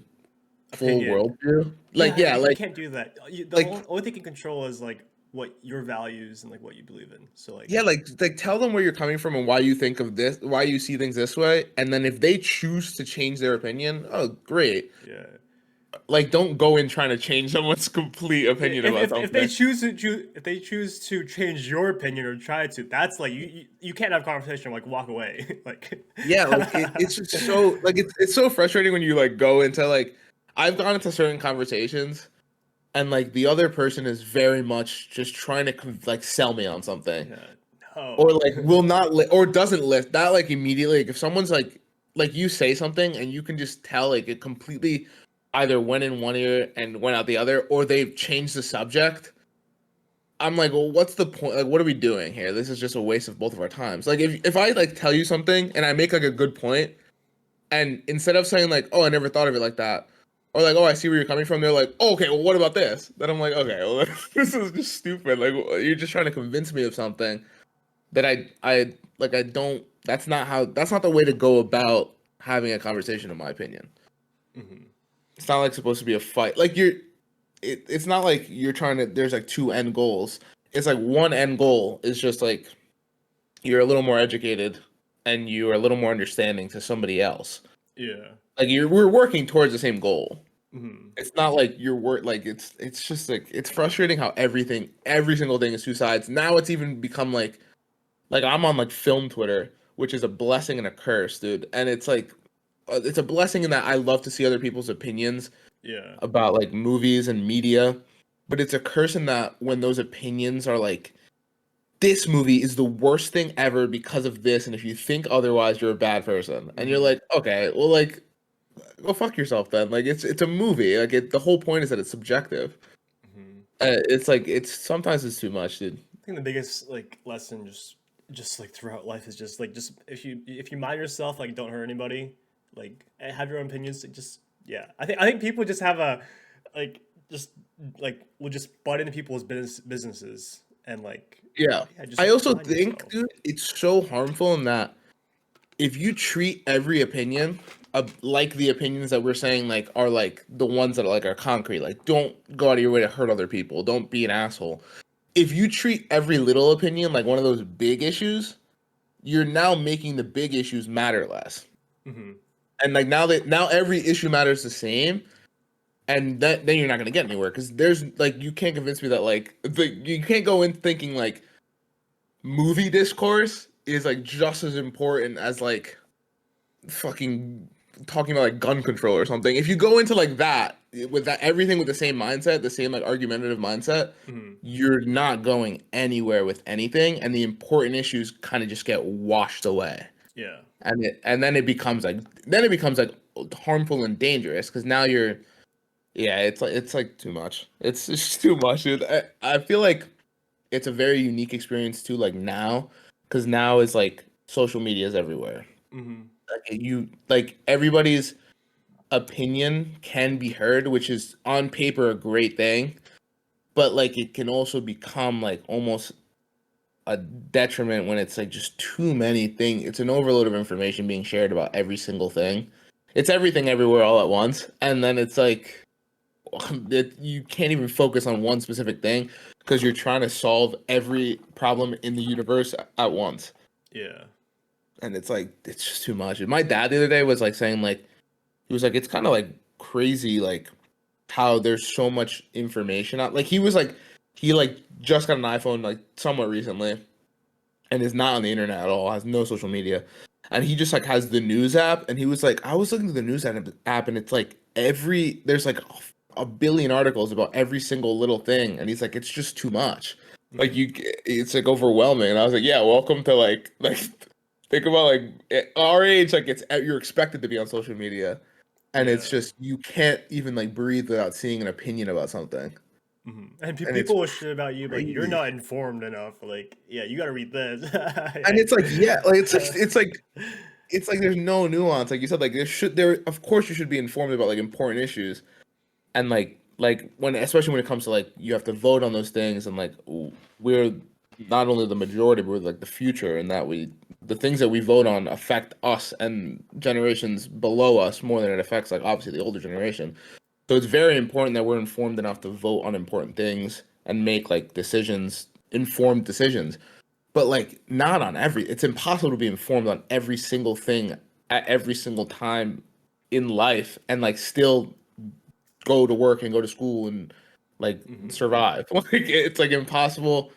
full Opinion. worldview. Like Yeah, yeah, you can't do that. The like only thing you can control is like what your values and like what you believe in. So yeah, like, like tell them where you're coming from and why you think of this, why you see things this way, and then if they choose to change their opinion, oh great. yeah. Like don't go in trying to change someone's complete opinion about If they something. choose to change your opinion or try to, that's like you can't have conversation like walk away like. Yeah, like it's just so like it's so frustrating when you like go into like I've gone into certain conversations and like the other person is very much just trying to like sell me on something Yeah, no. or like will not or doesn't list that like immediately like if someone's like you say something and you can just tell like it completely either went in one ear and went out the other or they've changed the subject. I'm like, well, what's the point? Like, what are we doing here? This is just a waste of both of our times. Like, if I like tell you something and I make like a good point, and instead of saying like, "Oh, I never thought of it like that," or like, "Oh, I see where you're coming from," they're like, "Oh, okay, well, what about this?" Then I'm like, "Okay, well, this is just stupid. Like, you're just trying to convince me of something that I like. I don't. That's not how. That's not the way to go about having a conversation, in my opinion. Mhm. It's not like supposed to be a fight. Like you're. It's not like you're trying to. There's like two end goals. It's like one end goal is just like you're a little more educated and you are a little more understanding to somebody else. Yeah. Like we're working towards the same goal. Mhm. It's not like you're work like it's just like it's frustrating how every single thing is two sides. Now it's even become like I'm on like film Twitter, which is a blessing and a curse, dude. And it's like it's a blessing in that I love to see other people's opinions Yeah. about like movies and media, but it's a curse in that when those opinions are like this movie is the worst thing ever because of this, and if you think otherwise, you're a bad person. And you're Mhm. like, okay, well, like go fuck yourself then. Like it's a movie. Like the whole point is that it's subjective. Mhm. It's like it's sometimes it's too much, dude. I think the biggest like lesson just like throughout life is just like just if you mind yourself, like don't hurt anybody, like have your own opinions, just yeah. I think people just have a like just like will just butt into people's businesses and like Yeah. yeah, just I like also mind think, yourself. dude, it's so harmful in that if you treat every opinion like the opinions that we're saying like are like the ones that are like are concrete, like don't go out of your way to hurt other people, don't be an asshole. If you treat every little opinion like one of those big issues, you're now making the big issues matter less. Hmm. And like now every issue matters the same, and that then you're not gonna get anywhere because there's like you can't convince me that like you can't go in thinking like movie discourse is like just as important as like fucking talking about like gun control or something. If you go into like that with that everything with the same mindset, the same like argumentative mindset, Hmm. you're not going anywhere with anything, and the important issues kind of just get washed away. Yeah. And then it becomes like harmful and dangerous because now you're yeah it's like too much. It's just too much, dude. I feel like it's a very unique experience too. Like now, because now is like social media is everywhere. Hmm. Like you like everybody's opinion can be heard, which is on paper a great thing, but like it can also become like almost a detriment when it's like just too many things. It's an overload of information being shared about every single thing. It's everything everywhere all at once, and then it's like you can't even focus on one specific thing because you're trying to solve every problem in the universe at once. Yeah. And it's like it's just too much. And my dad the other day was like saying like he was like it's kind of like crazy like how there's so much information out. Like he was like he like just got an iPhone like somewhat recently and is not on the internet at all, has no social media. And he just like has the news app and he was like I was looking at the news app and it's like there's like a billion articles about every single little thing and he's like it's just too much. Like it's like overwhelming and I was like yeah, welcome to like think about like at our age like you're expected to be on social media and Yeah. it's just you can't even like breathe without seeing an opinion about something. And And it's people will shit about you, but you're crazy. not informed enough. Like, yeah, you got to read this. And it's like yeah, like it's like there's no nuance. Like you said, like there of course you should be informed about like important issues. And like when especially when it comes to like you have to vote on those things and like we're not only the majority, but we're like the future and that the things that we vote on affect us and generations below us more than it affects like obviously the older generation. So it's very important that we're informed enough to vote on important things and make like informed decisions. But like not on it's impossible to be informed on every single thing at every single time in life and like still go to work and go to school and like survive. Like it's like impossible.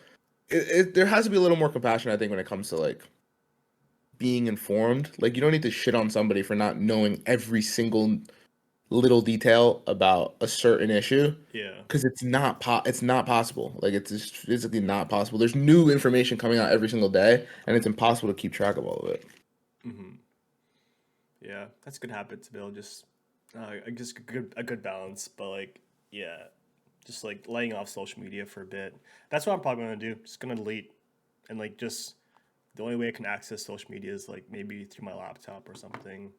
There has to be a little more compassion, I think, when it comes to like being informed. Like you don't need to shit on somebody for not knowing every single little detail about a certain issue Yeah. because it's not possible. Like it's just physically not possible. There's new information coming out every single day, and it's impossible to keep track of all of it. Yeah. That's a good habit to build. Just a good balance. But like, yeah, just like laying off social media for a bit. That's what I'm probably gonna do. Just gonna delete and like just the only way I can access social media is like maybe through my laptop or something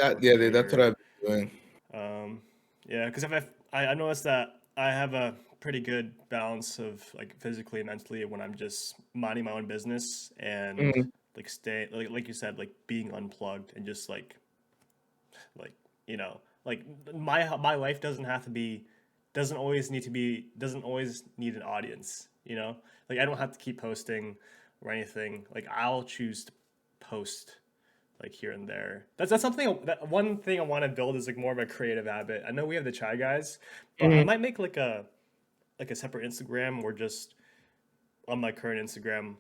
or Yeah, dude, that's what computer. I've been doing. Um, yeah, because if I noticed that I have a pretty good balance of like physically and mentally when I'm just minding my own business and Mhm. like stay like you said like being unplugged and just like you know like my life doesn't always need an audience, you know, like I don't have to keep posting or anything. Like I'll choose to post like here and there. That's something that one thing I want to build is like more of a creative habit. I know we have the Chai Guys, but I Mhm. might make like a separate Instagram or just on my current Instagram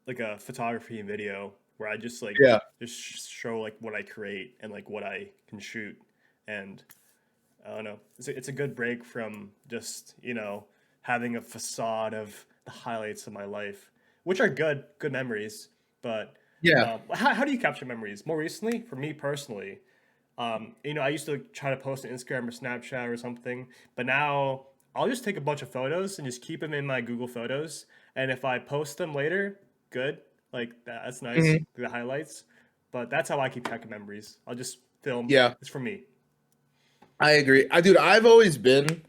like a photography and video where I just like Yeah. just show like what I create and like what I can shoot. And I don't know, it's a good break from just, you know, having a facade of the highlights of my life, which are good memories. But Yeah. how do you capture memories? More recently, for me personally, you know, I used to try to post on Instagram or Snapchat or something, but now I'll just take a bunch of photos and just keep them in my Google Photos. And if I post them later, good. Like that's nice, Mhm. the highlights. But that's how I keep track of memories. I'll just film. Yeah. It's for me. I agree. Dude, I've always been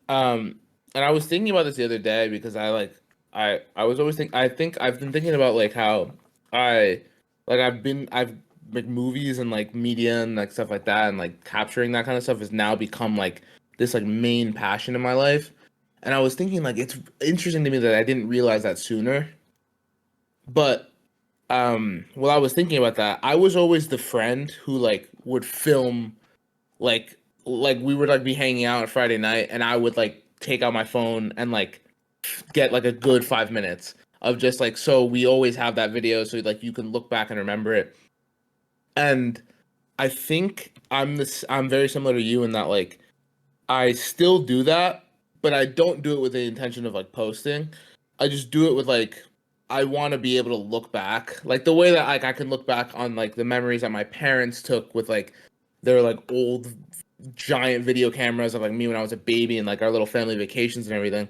Um, and I was thinking about this the other day because I was always I think I've been thinking about like how I I've like movies and like media and like stuff like that and like capturing that kind of stuff has now become like this like main passion in my life. And I was thinking like it's interesting to me that I didn't realize that sooner. But while I was thinking about that, I was always the friend who like would film like we would like be hanging out on Friday night and I would like take out my phone and like get like a good 5 minutes of just like so we always have that video so like you can look back and remember it. And I think I'm very similar to you in that like I still do that, but I don't do it with the intention of like posting. I just do it with like I want to be able to look back, like the way that like I can look back on like the memories that my parents took with like their like old giant video cameras of like me when I was a baby and like our little family vacations and everything.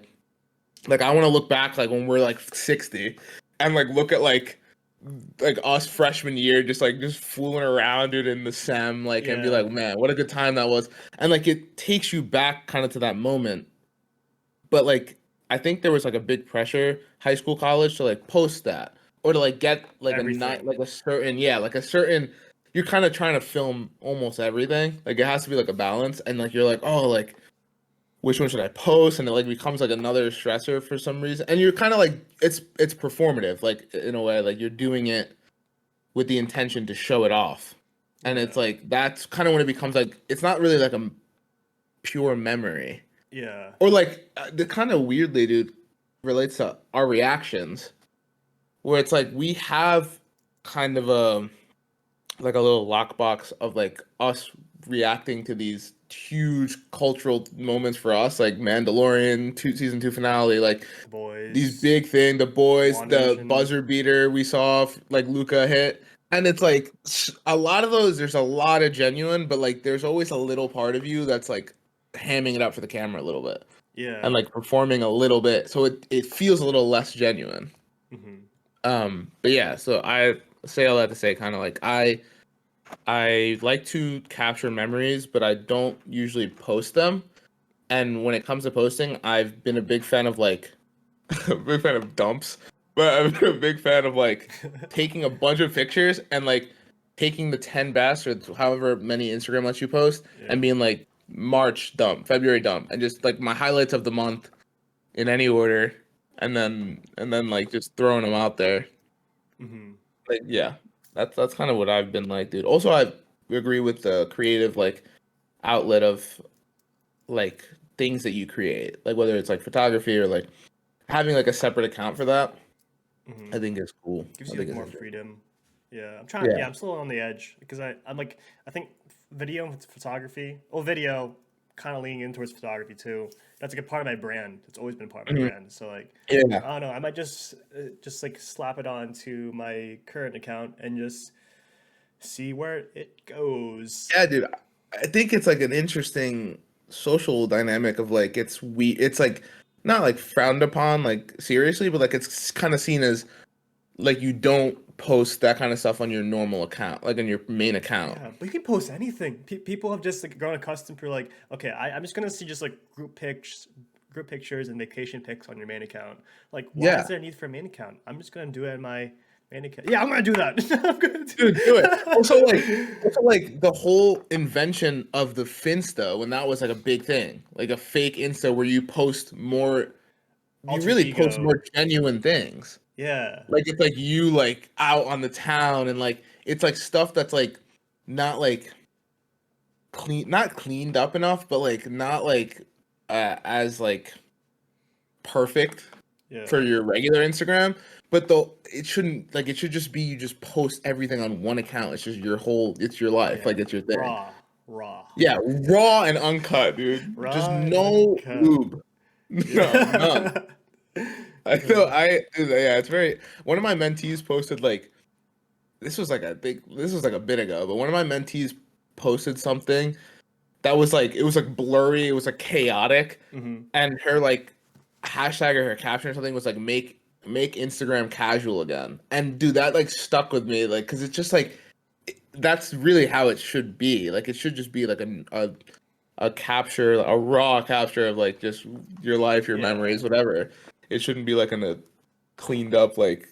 Like I want to look back like when we're like 60 and like look at like us freshman year just fooling around dude in the sem like and be Yeah. like man what a good time that was and like it takes you back kind of to that moment but like I think there was like a big pressure, high school, college, to like post that or to like get like a night, Everything. like a certain, yeah, like a certain. You're kind of trying to film almost everything. Like it has to be like a balance, and like you're like, oh, like which one should I post? And it like becomes like another stressor for some reason. And you're kind of like it's performative, like in a way, like you're doing it with the intention to show it off. And Yeah. it's like that's kind of when it becomes like it's not really like a pure memory. Yeah. Or like the kind of weirdly, dude, relates to our reactions, where it's like we have kind of a like a little lockbox of like us reacting to these huge cultural moments for us, like Mandalorian season two finale, like The these Boys. big thing, the boys, the WandaVision. buzzer beater we saw, like Luca hit. And it's like a lot of those, there's a lot of genuine, but like there's always a little part of you that's like hamming it up for the camera a little bit and Yeah. like performing a little bit. So it feels a little less genuine. Hmm. But yeah, so I say all that to say kind of like I like to capture memories, but I don't usually post them. And when it comes to posting, I've been a big fan of like a big fan of dumps, but I've been a big fan of like taking a bunch of pictures and like taking the 10 best or however many Instagram lets you post Yeah. and being like March dump, February dump, and just like my highlights of the month in any order, and then like just throwing them out there. Hmm. Like yeah, that's kind of what I've been like, dude. Also, I agree with the creative like outlet of like things that you create, like whether it's like photography or like having like a separate account for that. Hmm. I think it's cool. Gives I you think like it's more interesting. freedom. Yeah. I'm trying. Yeah. Yeah. I'm still on the edge because I'm like I think video and photography. Well, video kind of leaning in towards photography too. That's like a part of my brand. It's always been part of my Mhm. brand. So like Yeah. I don't know. I might just like slap it on to my current account and just see where it goes. Yeah, dude. I think it's like an interesting social dynamic of like it's like not like frowned upon like seriously, but like it's kind of seen as like you don't post that kind of stuff on your normal account, like on your main account. Yeah, but you can post anything. People have just like grown accustomed to like, okay, I'm just gonna see just like group pictures and vacation pics on your main account. Like, why is Yeah. there a need for a main account? I'm just gonna do it in my main account. Yeah, I'm gonna do that. I'm gonna Dude, do it. do. Also like the whole invention of the Finsta when that was like a big thing, like a fake Insta where you post more, you Alter really post ego. more genuine things. Yeah, Like it's like you like out on the town and like it's like stuff that's like not like not cleaned up enough, but like not like as like perfect for yeah, your regular Instagram. But though it shouldn't like it should just be you just post everything on one account. It's just your whole it's your life, yeah. like it's your thing. Raw, raw, Yeah, raw and uncut, dude. Just raw and no uncut. lube. No, none. Yeah. I feel yeah, it's very one of my mentees posted like this was like a bit ago, but one of my mentees posted something that was like it was like blurry, it was like chaotic, Hmm. and her like hashtag or her caption or something was like make Instagram casual again. And dude, that like stuck with me, like because it's just like that's really how it should be. Like it should just be like a capture, a raw capture of like just your life, your Yeah. memories, whatever. It shouldn't be like in a cleaned up like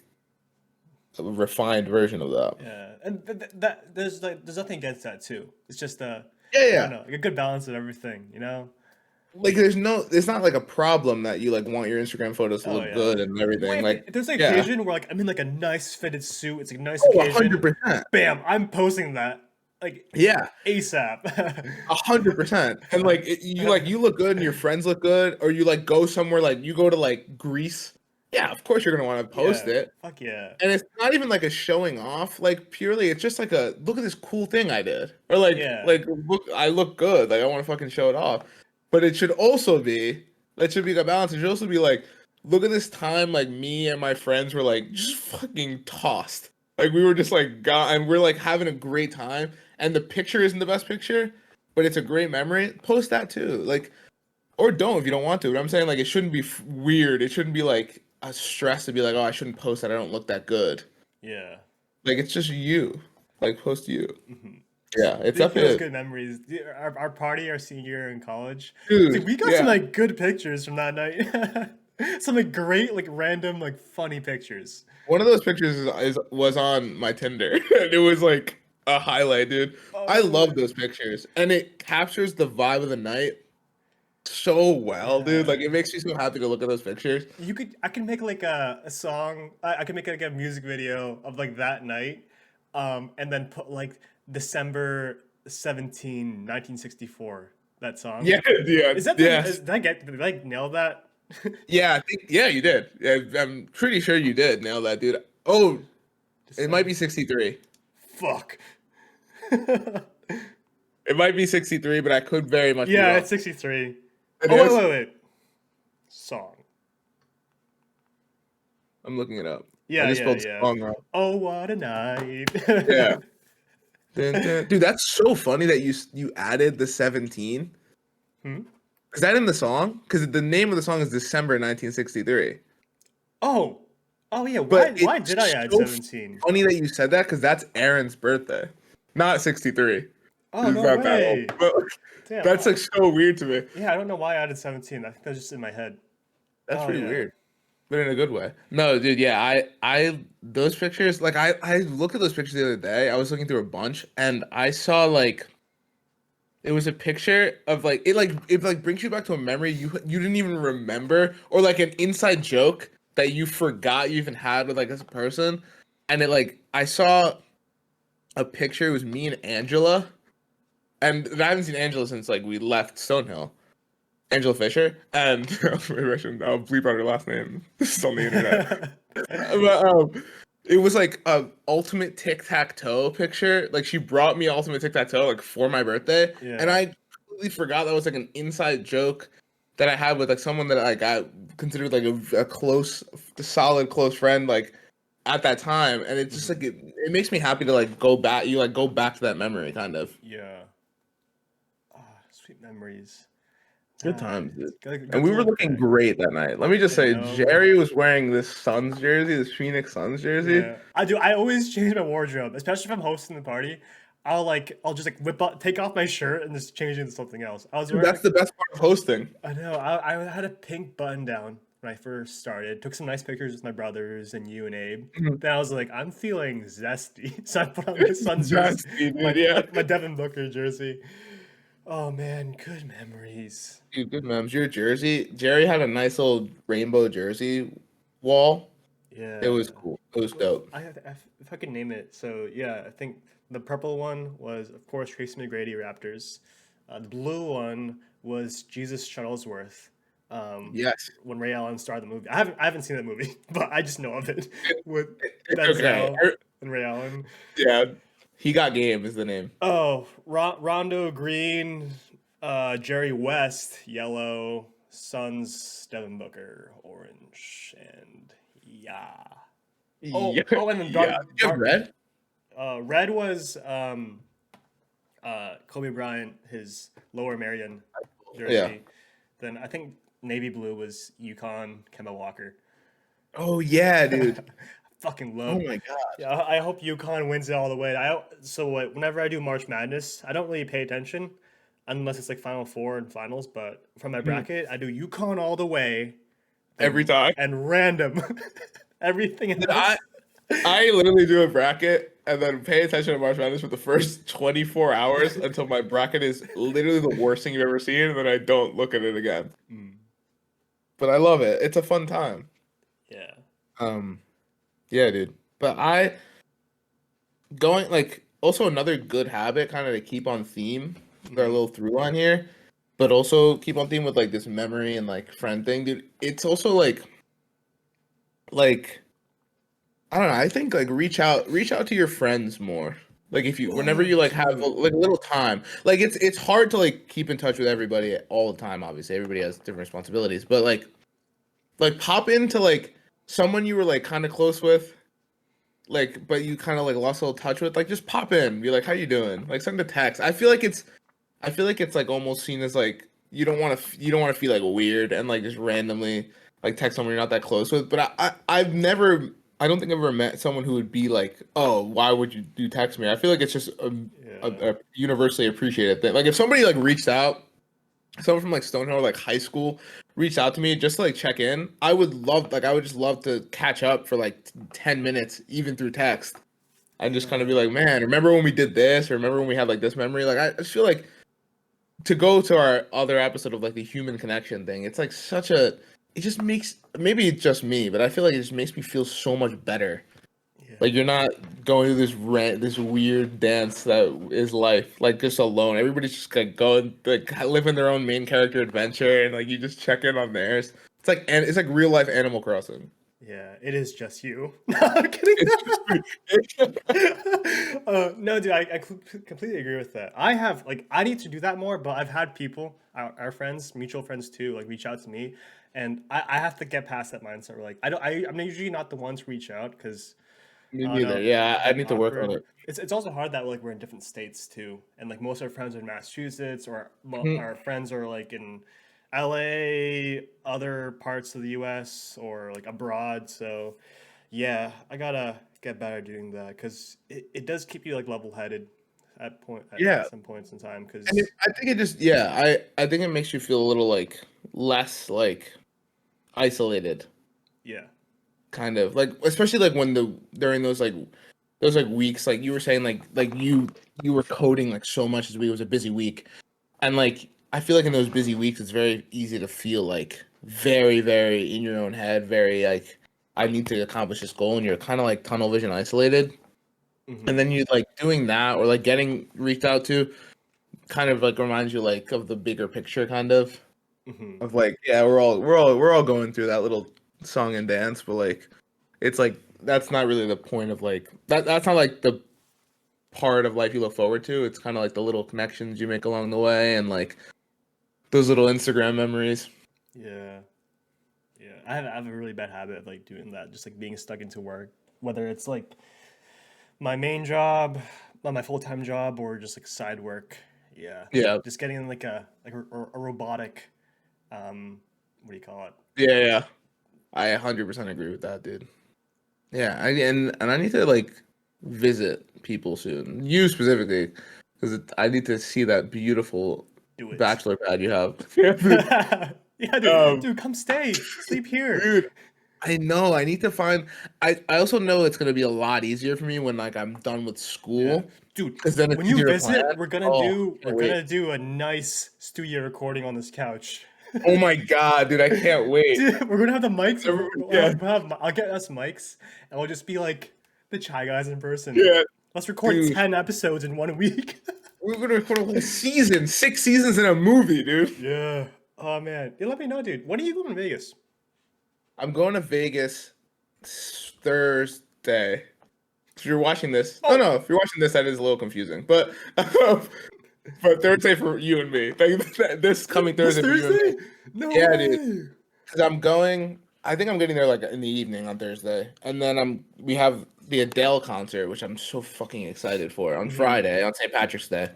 a refined version of that. Yeah, and that there's nothing against that too. It's just Yeah, I don't yeah. know, like a good balance of everything, you know? Like it's not like a problem that you like want your Instagram photos to Oh look yeah. good and Well, everything. Like, if there's an yeah. occasion where like I'm in like a nice fitted suit, it's like a nice Oh, occasion, 100%. bam, I'm posting that like Yeah, ASAP. 100%. And like you look good and your friends look good, or you like go somewhere like you go to like Greece. Yeah, of course you're gonna want to post Yeah, it. fuck yeah. And it's not even like a showing off, like purely it's just like a look at this cool thing I did. Or Yeah. look I look good. Like I want to fucking show it off. But it should also be that should be a balance. It should also be like, look at this time like me and my friends were like just fucking tossed. Like we were just like god and we're like having a great time. And the picture isn't the best picture, but it's a great memory. Post that too. Like or don't if you don't want to. But I'm saying like it shouldn't be weird. It shouldn't be like a stress to be like, oh, I shouldn't post that. I don't look that good. Yeah. Like it's just you. Like post you. Hmm. Yeah, it's Speaking of those definitely good memories, our party our senior year in college, it's like dude. we got some Yeah. like good pictures from that night. Some like great, like random, like funny pictures. One of those pictures was on my Tinder, and it was like a highlight, dude. I love Oh, those pictures, and it captures the vibe of the night so well, dude. Like yeah. it makes me so happy to look at those pictures. I can make like a song. I can make like a music video of like that night, and then put like December 17, 1964. That song. Yeah, yeah, Is that yes, did I nail that? yeah. I think yeah, you did. Yeah, I'm pretty sure you did nail that, dude. Oh, it might December. be 63. Fuck. It might be 63, but I could very much be Yeah, wrong. it's 63. It Oh, is. wait. Song. I'm looking it up. I Yeah, just yeah, spelled yeah. song wrong. Oh, what a night. Yeah. Dun, dun. Dude, that's so funny that you added the 17. Hmm? Is that in the song? Because the name of the song is December 1963. Oh. Oh, yeah. But Why did I it's add so 17? funny that you said that because that's Aaron's birthday, not 63. Oh, He's no not that old. way. But Damn. that's like so weird to me. Yeah, I don't know why I added 17. I think that's just in my head. That's Oh, pretty yeah. weird, but in a good way. No, dude, yeah, those pictures, like I looked at those pictures the other day. I was looking through a bunch, and I saw like it was a picture of like it brings you back to a memory you didn't even remember, or like an inside joke that you forgot you even had with like this person, and it like I saw a picture. It was me and Angela, and I haven't seen Angela since like we left Stonehill. Angela Fisher, and maybe I shouldn't. I'll bleep out her last name. This is on the internet. But it was like a ultimate tic tac toe picture. Like she brought me ultimate tic tac toe like for my birthday, and Yeah. I completely forgot that was like an inside joke that I had with like someone that like I considered like a close, solid close friend like at that time, and it's just Mhm. like it makes me happy to like go back. You like go back to that memory kind of. Yeah. Ah, sweet memories. Good Ah, times, dude. it's good, And good we to were look looking back. great that night. Let me just I say, know. Jerry was wearing this Suns jersey, this Phoenix Suns jersey. Yeah, I do. I always change my wardrobe, especially if I'm hosting the party. I'll just like take off my shirt and just change it into something else. I was Dude, wearing that's like, the best part of hosting. I know, I had a pink button down when I first started. Took some nice pictures with my brothers and you and Abe. Mhm. Then I was like, I'm feeling zesty, so I put on my Suns jersey, Nasty, dude. Yeah. my Devin Booker jersey. Oh man, good memories. Dude, good memes. Your jersey, Jerry had a nice little rainbow jersey wall. It Yeah. was cool. It was dope. If I can name it, so yeah, I think the purple one was, of course, Tracy McGrady Raptors. The blue one was Jesus Shuttlesworth. Um, Yes. when Ray Allen starred the movie, I haven't seen that movie, but I just know of it with It's okay. Denzel and Ray Allen. Yeah. He got game is the name. Oh, Rondo Green, Jerry West, yellow, Suns, Devin Booker, orange, and yeah. Yeah. And then Yeah. Did you have red? red was Kobe Bryant, his Lower Marion Yeah. jersey. Then I think navy blue was UConn, Kemba Walker. Oh yeah, dude. Fucking Oh love. my god. Yeah, I hope UConn wins it all the way. Whenever I do March Madness, I don't really pay attention unless it's like Final Four and finals. But for my Mhm. bracket, I do UConn all the way Every time. and random everything Dude, else. I literally do a bracket and then pay attention to March Madness for the first 24 hours until my bracket is literally the worst thing you've ever seen, and then I don't look at it again. Mm, But I love it. It's a fun time. yeah. Um, yeah, dude. But I going like also another good habit, kind of to keep on theme. Our Mhm. little through line here, but also keep on theme with like this memory and like friend thing, dude. It's also like I don't know. I think like reach out to your friends more. Like if you, whenever Oh, you like have dude. like a little time, like it's hard to like keep in touch with everybody all the time. Obviously, everybody has different responsibilities, but like pop into like someone you were like kind of close with, like but you kind of like lost a little touch with. Like just pop in, be like, how you doing? Like send a text. I feel like it's like almost seen as like you don't want to feel like weird and like just randomly like text someone you're not that close with. But I don't think I've ever met someone who would be like, oh, why would you do text me? I feel like it's just Yeah. a universally appreciated thing. Like if somebody like reached out, someone from like Stonehill or like high school reached out to me just to like check in, I would just love to catch up for like 10 minutes, even through text, and just kind of be like, man, remember when we did this? Remember when we had like this memory? Like, I just feel like to go to our other episode of like the human connection thing, it's like it just makes, maybe it's just me, but I feel like it just makes me feel so much better. Yeah. Like you're not going through this weird dance that is life, like just alone. Everybody's just like going, like living their own main character adventure, and like you just check in on theirs. It's like real life Animal Crossing. Yeah, it is just you. No, I'm kidding. It's just No, dude, I completely agree with that. I need to do that more, but I've had people, our friends, mutual friends too, like reach out to me, and I have to get past that mindset. Where like I'm usually not the one to reach out because me I don't neither. know, Yeah, it's I like need to work on awkward. it. It's also hard that like we're in different states too, and like most of our friends are in Massachusetts, or Mhm. our friends are like in LA, other parts of the US, or like abroad. So yeah, I gotta get better doing that because it does keep you like level headed Yeah, at some points in time. and Because I think it just, yeah, I think it makes you feel a little like less like isolated, yeah, kind of like, especially like when the during those like weeks, like you were saying, like you were coding like so much this week. It was a busy week, and like I feel like in those busy weeks, it's very easy to feel like very in your own head, very like I need to accomplish this goal, and you're kind of like tunnel vision isolated. And hmm then you like doing that or like getting reached out to kind of like reminds you like of the bigger picture, kind hmm of like, yeah, we're all going through that little song and dance, but like it's like that's not really the point of like that's not like the part of life you look forward to. It's kind of like the little connections you make along the way and like those little Instagram memories. yeah, yeah. I have a really bad habit of like doing that, just like being stuck into work, whether it's like my main job, my full time job, or just like side work. Yeah, Yeah, just getting in like a robotic, what do you call it? yeah. I 100% agree with that, dude. Yeah, and I need to like visit people soon. You specifically, because I need to see that beautiful Do it. bachelor pad you have. Yeah, dude. Yeah, Um, dude, come stay, sleep here. dude, I know. I need to find. I also know it's gonna be a lot easier for me when like I'm done with Yeah, school, dude, because then it's when you easier to plan. visit, Oh, we're can't wait. gonna do a nice studio recording on this couch. Oh my god, dude, I can't wait. Dude, we're gonna have the mics. Everybody, yeah, I'll get us mics, and we'll just be like the Chai Guys in person. yeah, Let's record dude. 10 episodes in 1 week. We're gonna record a whole season, 6 seasons in a movie, dude. Yeah. Oh man, you let me know, dude. When are you going to Vegas? I'm going to Vegas Thursday. If you're watching this, oh Oh, no, if you're watching this, that is a little confusing. But Thursday for you and me. Like, this coming this Thursday for you and me. Thursday? No Yeah, dude. way. Because I'm going. I think I'm getting there like in the evening on Thursday, and then we have the Adele concert, which I'm so fucking excited for on hmm Friday on St. Patrick's Day,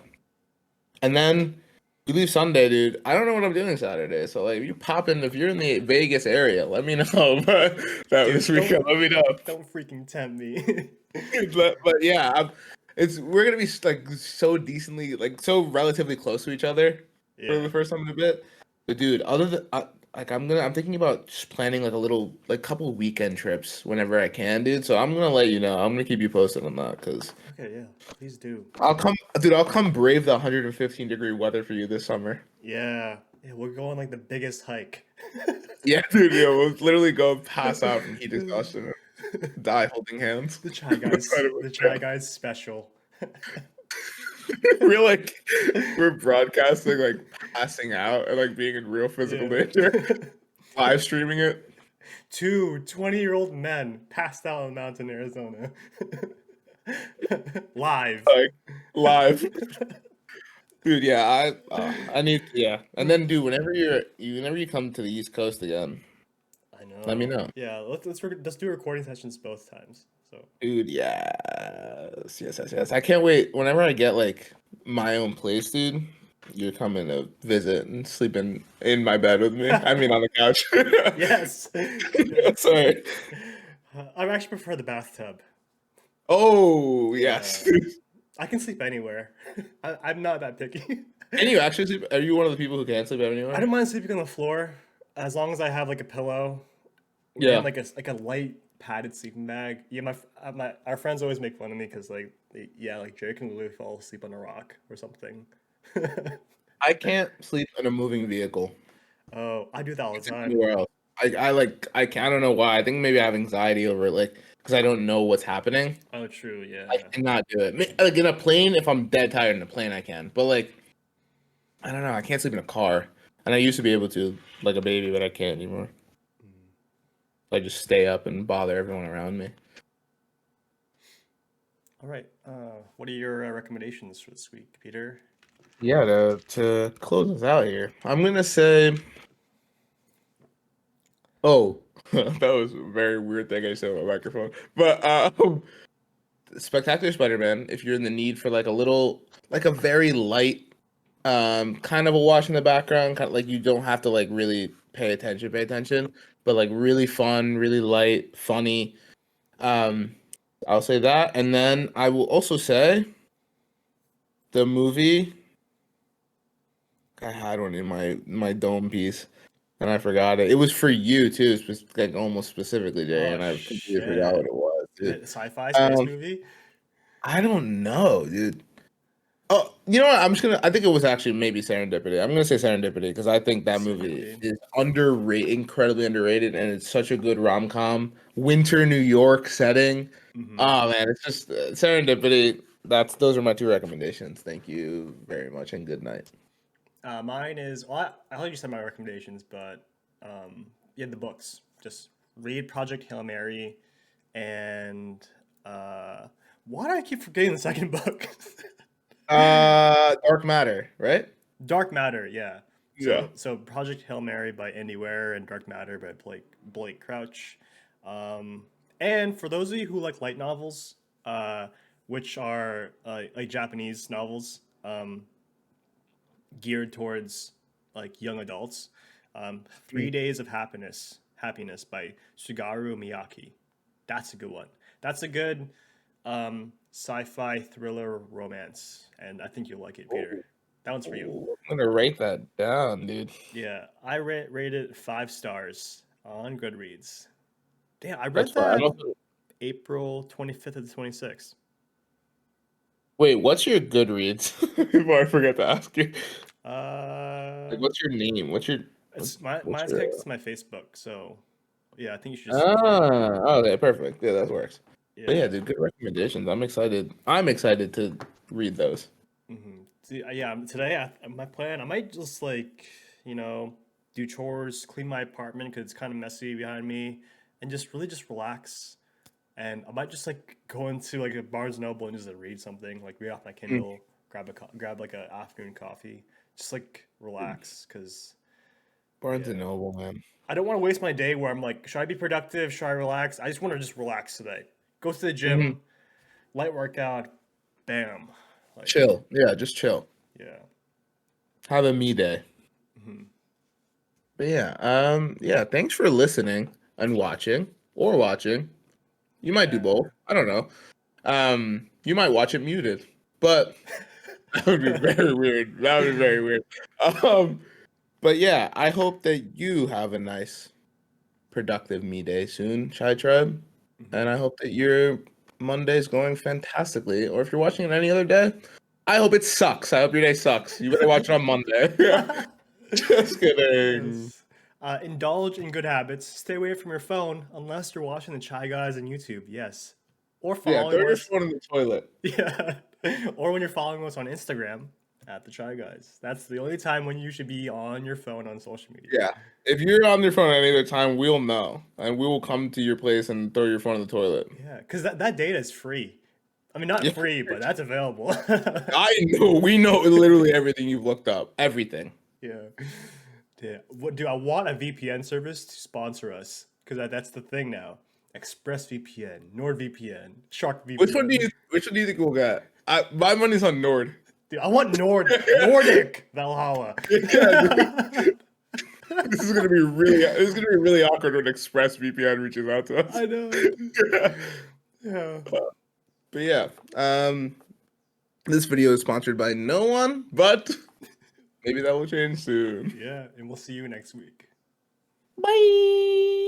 and then we leave Sunday, dude. I don't know what I'm doing Saturday, so like you pop in if you're in the Vegas area, let me know. That this Dude, weekend, let me know. don't freaking tempt me. But yeah, we're gonna be like so decently, like so relatively close to each other for Yeah. the first time in a bit. But dude, other than like I'm thinking about just planning like a little like couple weekend trips whenever I can, dude. So I'm gonna let you know. I'm gonna keep you posted on that because Okay, yeah. Please do. I'll come, dude. I'll come brave the 115-degree weather for you this summer. Yeah. Yeah, we're going like the biggest hike. Yeah, dude. Yeah, we'll literally go pass out from heat exhaustion and die holding hands. The Chai Guys special. We're like we're broadcasting like passing out and like being in real physical Yeah. danger, live streaming it. Two 20-year-old men passed out on a mountain in Arizona. Live. Like live. Dude, yeah, I need, yeah. And then dude, whenever you come to the East Coast again, I let me know. know. Yeah, let's do recording sessions both times. So Dude, yes. I can't wait. Whenever I get like my own place, dude, you're coming to visit and sleeping in my bed with me. I mean on the couch. yes. Yeah. Sorry. I actually prefer the bathtub. Oh, Yeah. yes. I can sleep anywhere. I'm not that picky. Can you actually sleep? Are you one of the people who can't sleep I anywhere? don't mind sleeping on the floor. as long as I have like a pillow and Yeah. like a light padded sleeping bag. Yeah, my our friends always make fun of me because like Jerry can literally fall asleep on a rock or something. I can't sleep in a moving vehicle. Oh, I do that all the time. Anywhere else. I don't know why. I think maybe I have anxiety over it, like because I don't know what's happening. Oh, true. I Yeah. cannot do it. Like in a plane, if I'm dead tired in a plane, I can. But like, I don't know. I can't sleep in a car, and I used to be able to, like a baby, but I can't anymore. I just stay up and bother everyone around me. All right. What are your recommendations for this week, Peter? Yeah, to close us out here, I'm gonna say, oh, that was a very weird thing I said on my microphone. But Spectacular Spider-Man, if you're in the need for like a little, like a very light, kind of a watch in the background, kind of like you don't have to like really pay attention, but like really fun, really light, funny. Um, I'll say that, and then I will also say the movie. I had one in my dome piece, and I forgot it. It was for you too, like almost specifically, Jay, Oh and I completely forgot what shit! it was, dude. Sci-fi space Um, movie. I don't know, dude. Oh, you know what? I'm just gonna. I think it was actually maybe Serendipity. I'm gonna say Serendipity because I think that movie Serendipity. is underrated, incredibly underrated, and it's such a good rom com. Winter New York setting. Mm-hmm. Oh man, it's just Serendipity. Those are my two recommendations. Thank you very much, and good night. Mine is well, I'll let you send my recommendations, but yeah, the books. Just read Project Hail Mary, and uh, why do I keep forgetting the second book? Dark Matter, right? Dark Matter, yeah. Yeah. So Project Hail Mary by Andy Weir and Dark Matter by Blake Crouch. Um, and for those of you who like light novels, which are like Japanese novels, geared towards like young adults. Three Mm. Days of Happiness by Sugaru Miyake. That's a good one. That's a good sci-fi thriller romance, and I think you'll like it, Peter. That one's for you. Ooh, I'm gonna write that down, dude. Yeah, I rated 5 stars on Goodreads. Damn, I That's read fine. I that don't. April 25th to the 26th. Wait, what's your Goodreads? Before I forget to ask you, like, Uh, what's your name? What's mine's your? connected to my Facebook, so yeah, I think you should just search for it. Ah, okay, perfect. Yeah, that works. But yeah, Yeah. dude, good recommendations. I'm excited. I'm excited to read those. See, yeah, today my plan, I might just like, you know, do chores, clean my apartment because it's kind of messy behind me, and just really just relax. And I might just like go into like a Barnes and Noble and just read something, like read off my Mm. Kindle, grab like a afternoon coffee, just like relax because Barnes and yeah, Noble, man. I don't want to waste my day where I'm like, should I be productive? Should I relax? I just want to just relax today. Go to the Hmm. gym, light workout, bam, like Chill. Yeah, just chill. yeah. Have a me day. Mhm. But yeah, yeah, thanks for listening and watching or watching. You might do Yeah. both. I don't know. You might watch it muted, but that would be very weird. That would be very weird. Um, but yeah, I hope that you have a nice, productive me day soon, Chai Tribe. And Mhm. I hope that your Monday's going fantastically. Or if you're watching it any other day, I hope it sucks. I hope your day sucks. You better watch it on Monday. Just kidding. Yes. Indulge in good habits. Stay away from your phone unless you're watching the Chai Guys on YouTube. Yes. Or Yeah, throw following your us. phone in the toilet. Yeah. Or when you're following us on Instagram at the Chai Guys. That's the only time when you should be on your phone on social media. Yeah. If you're on your phone at any other time, we'll know. And we will come to your place and throw your phone in the toilet. Yeah, because that data is free. I mean, not Yeah. free, but that's available. I know. We know literally everything you've looked up. Everything. Yeah. Yeah. What do I want a VPN service to sponsor us? Because that's the thing now. ExpressVPN, NordVPN, SharkVPN. Which one do you think we'll get? My money's on Nord. Dude, I want Nordic Valhalla. Yeah, this is gonna be really awkward when ExpressVPN reaches out to us. I know. Yeah. But yeah, this video is sponsored by no one, but maybe that will change soon. Yeah, and we'll see you next week. Bye.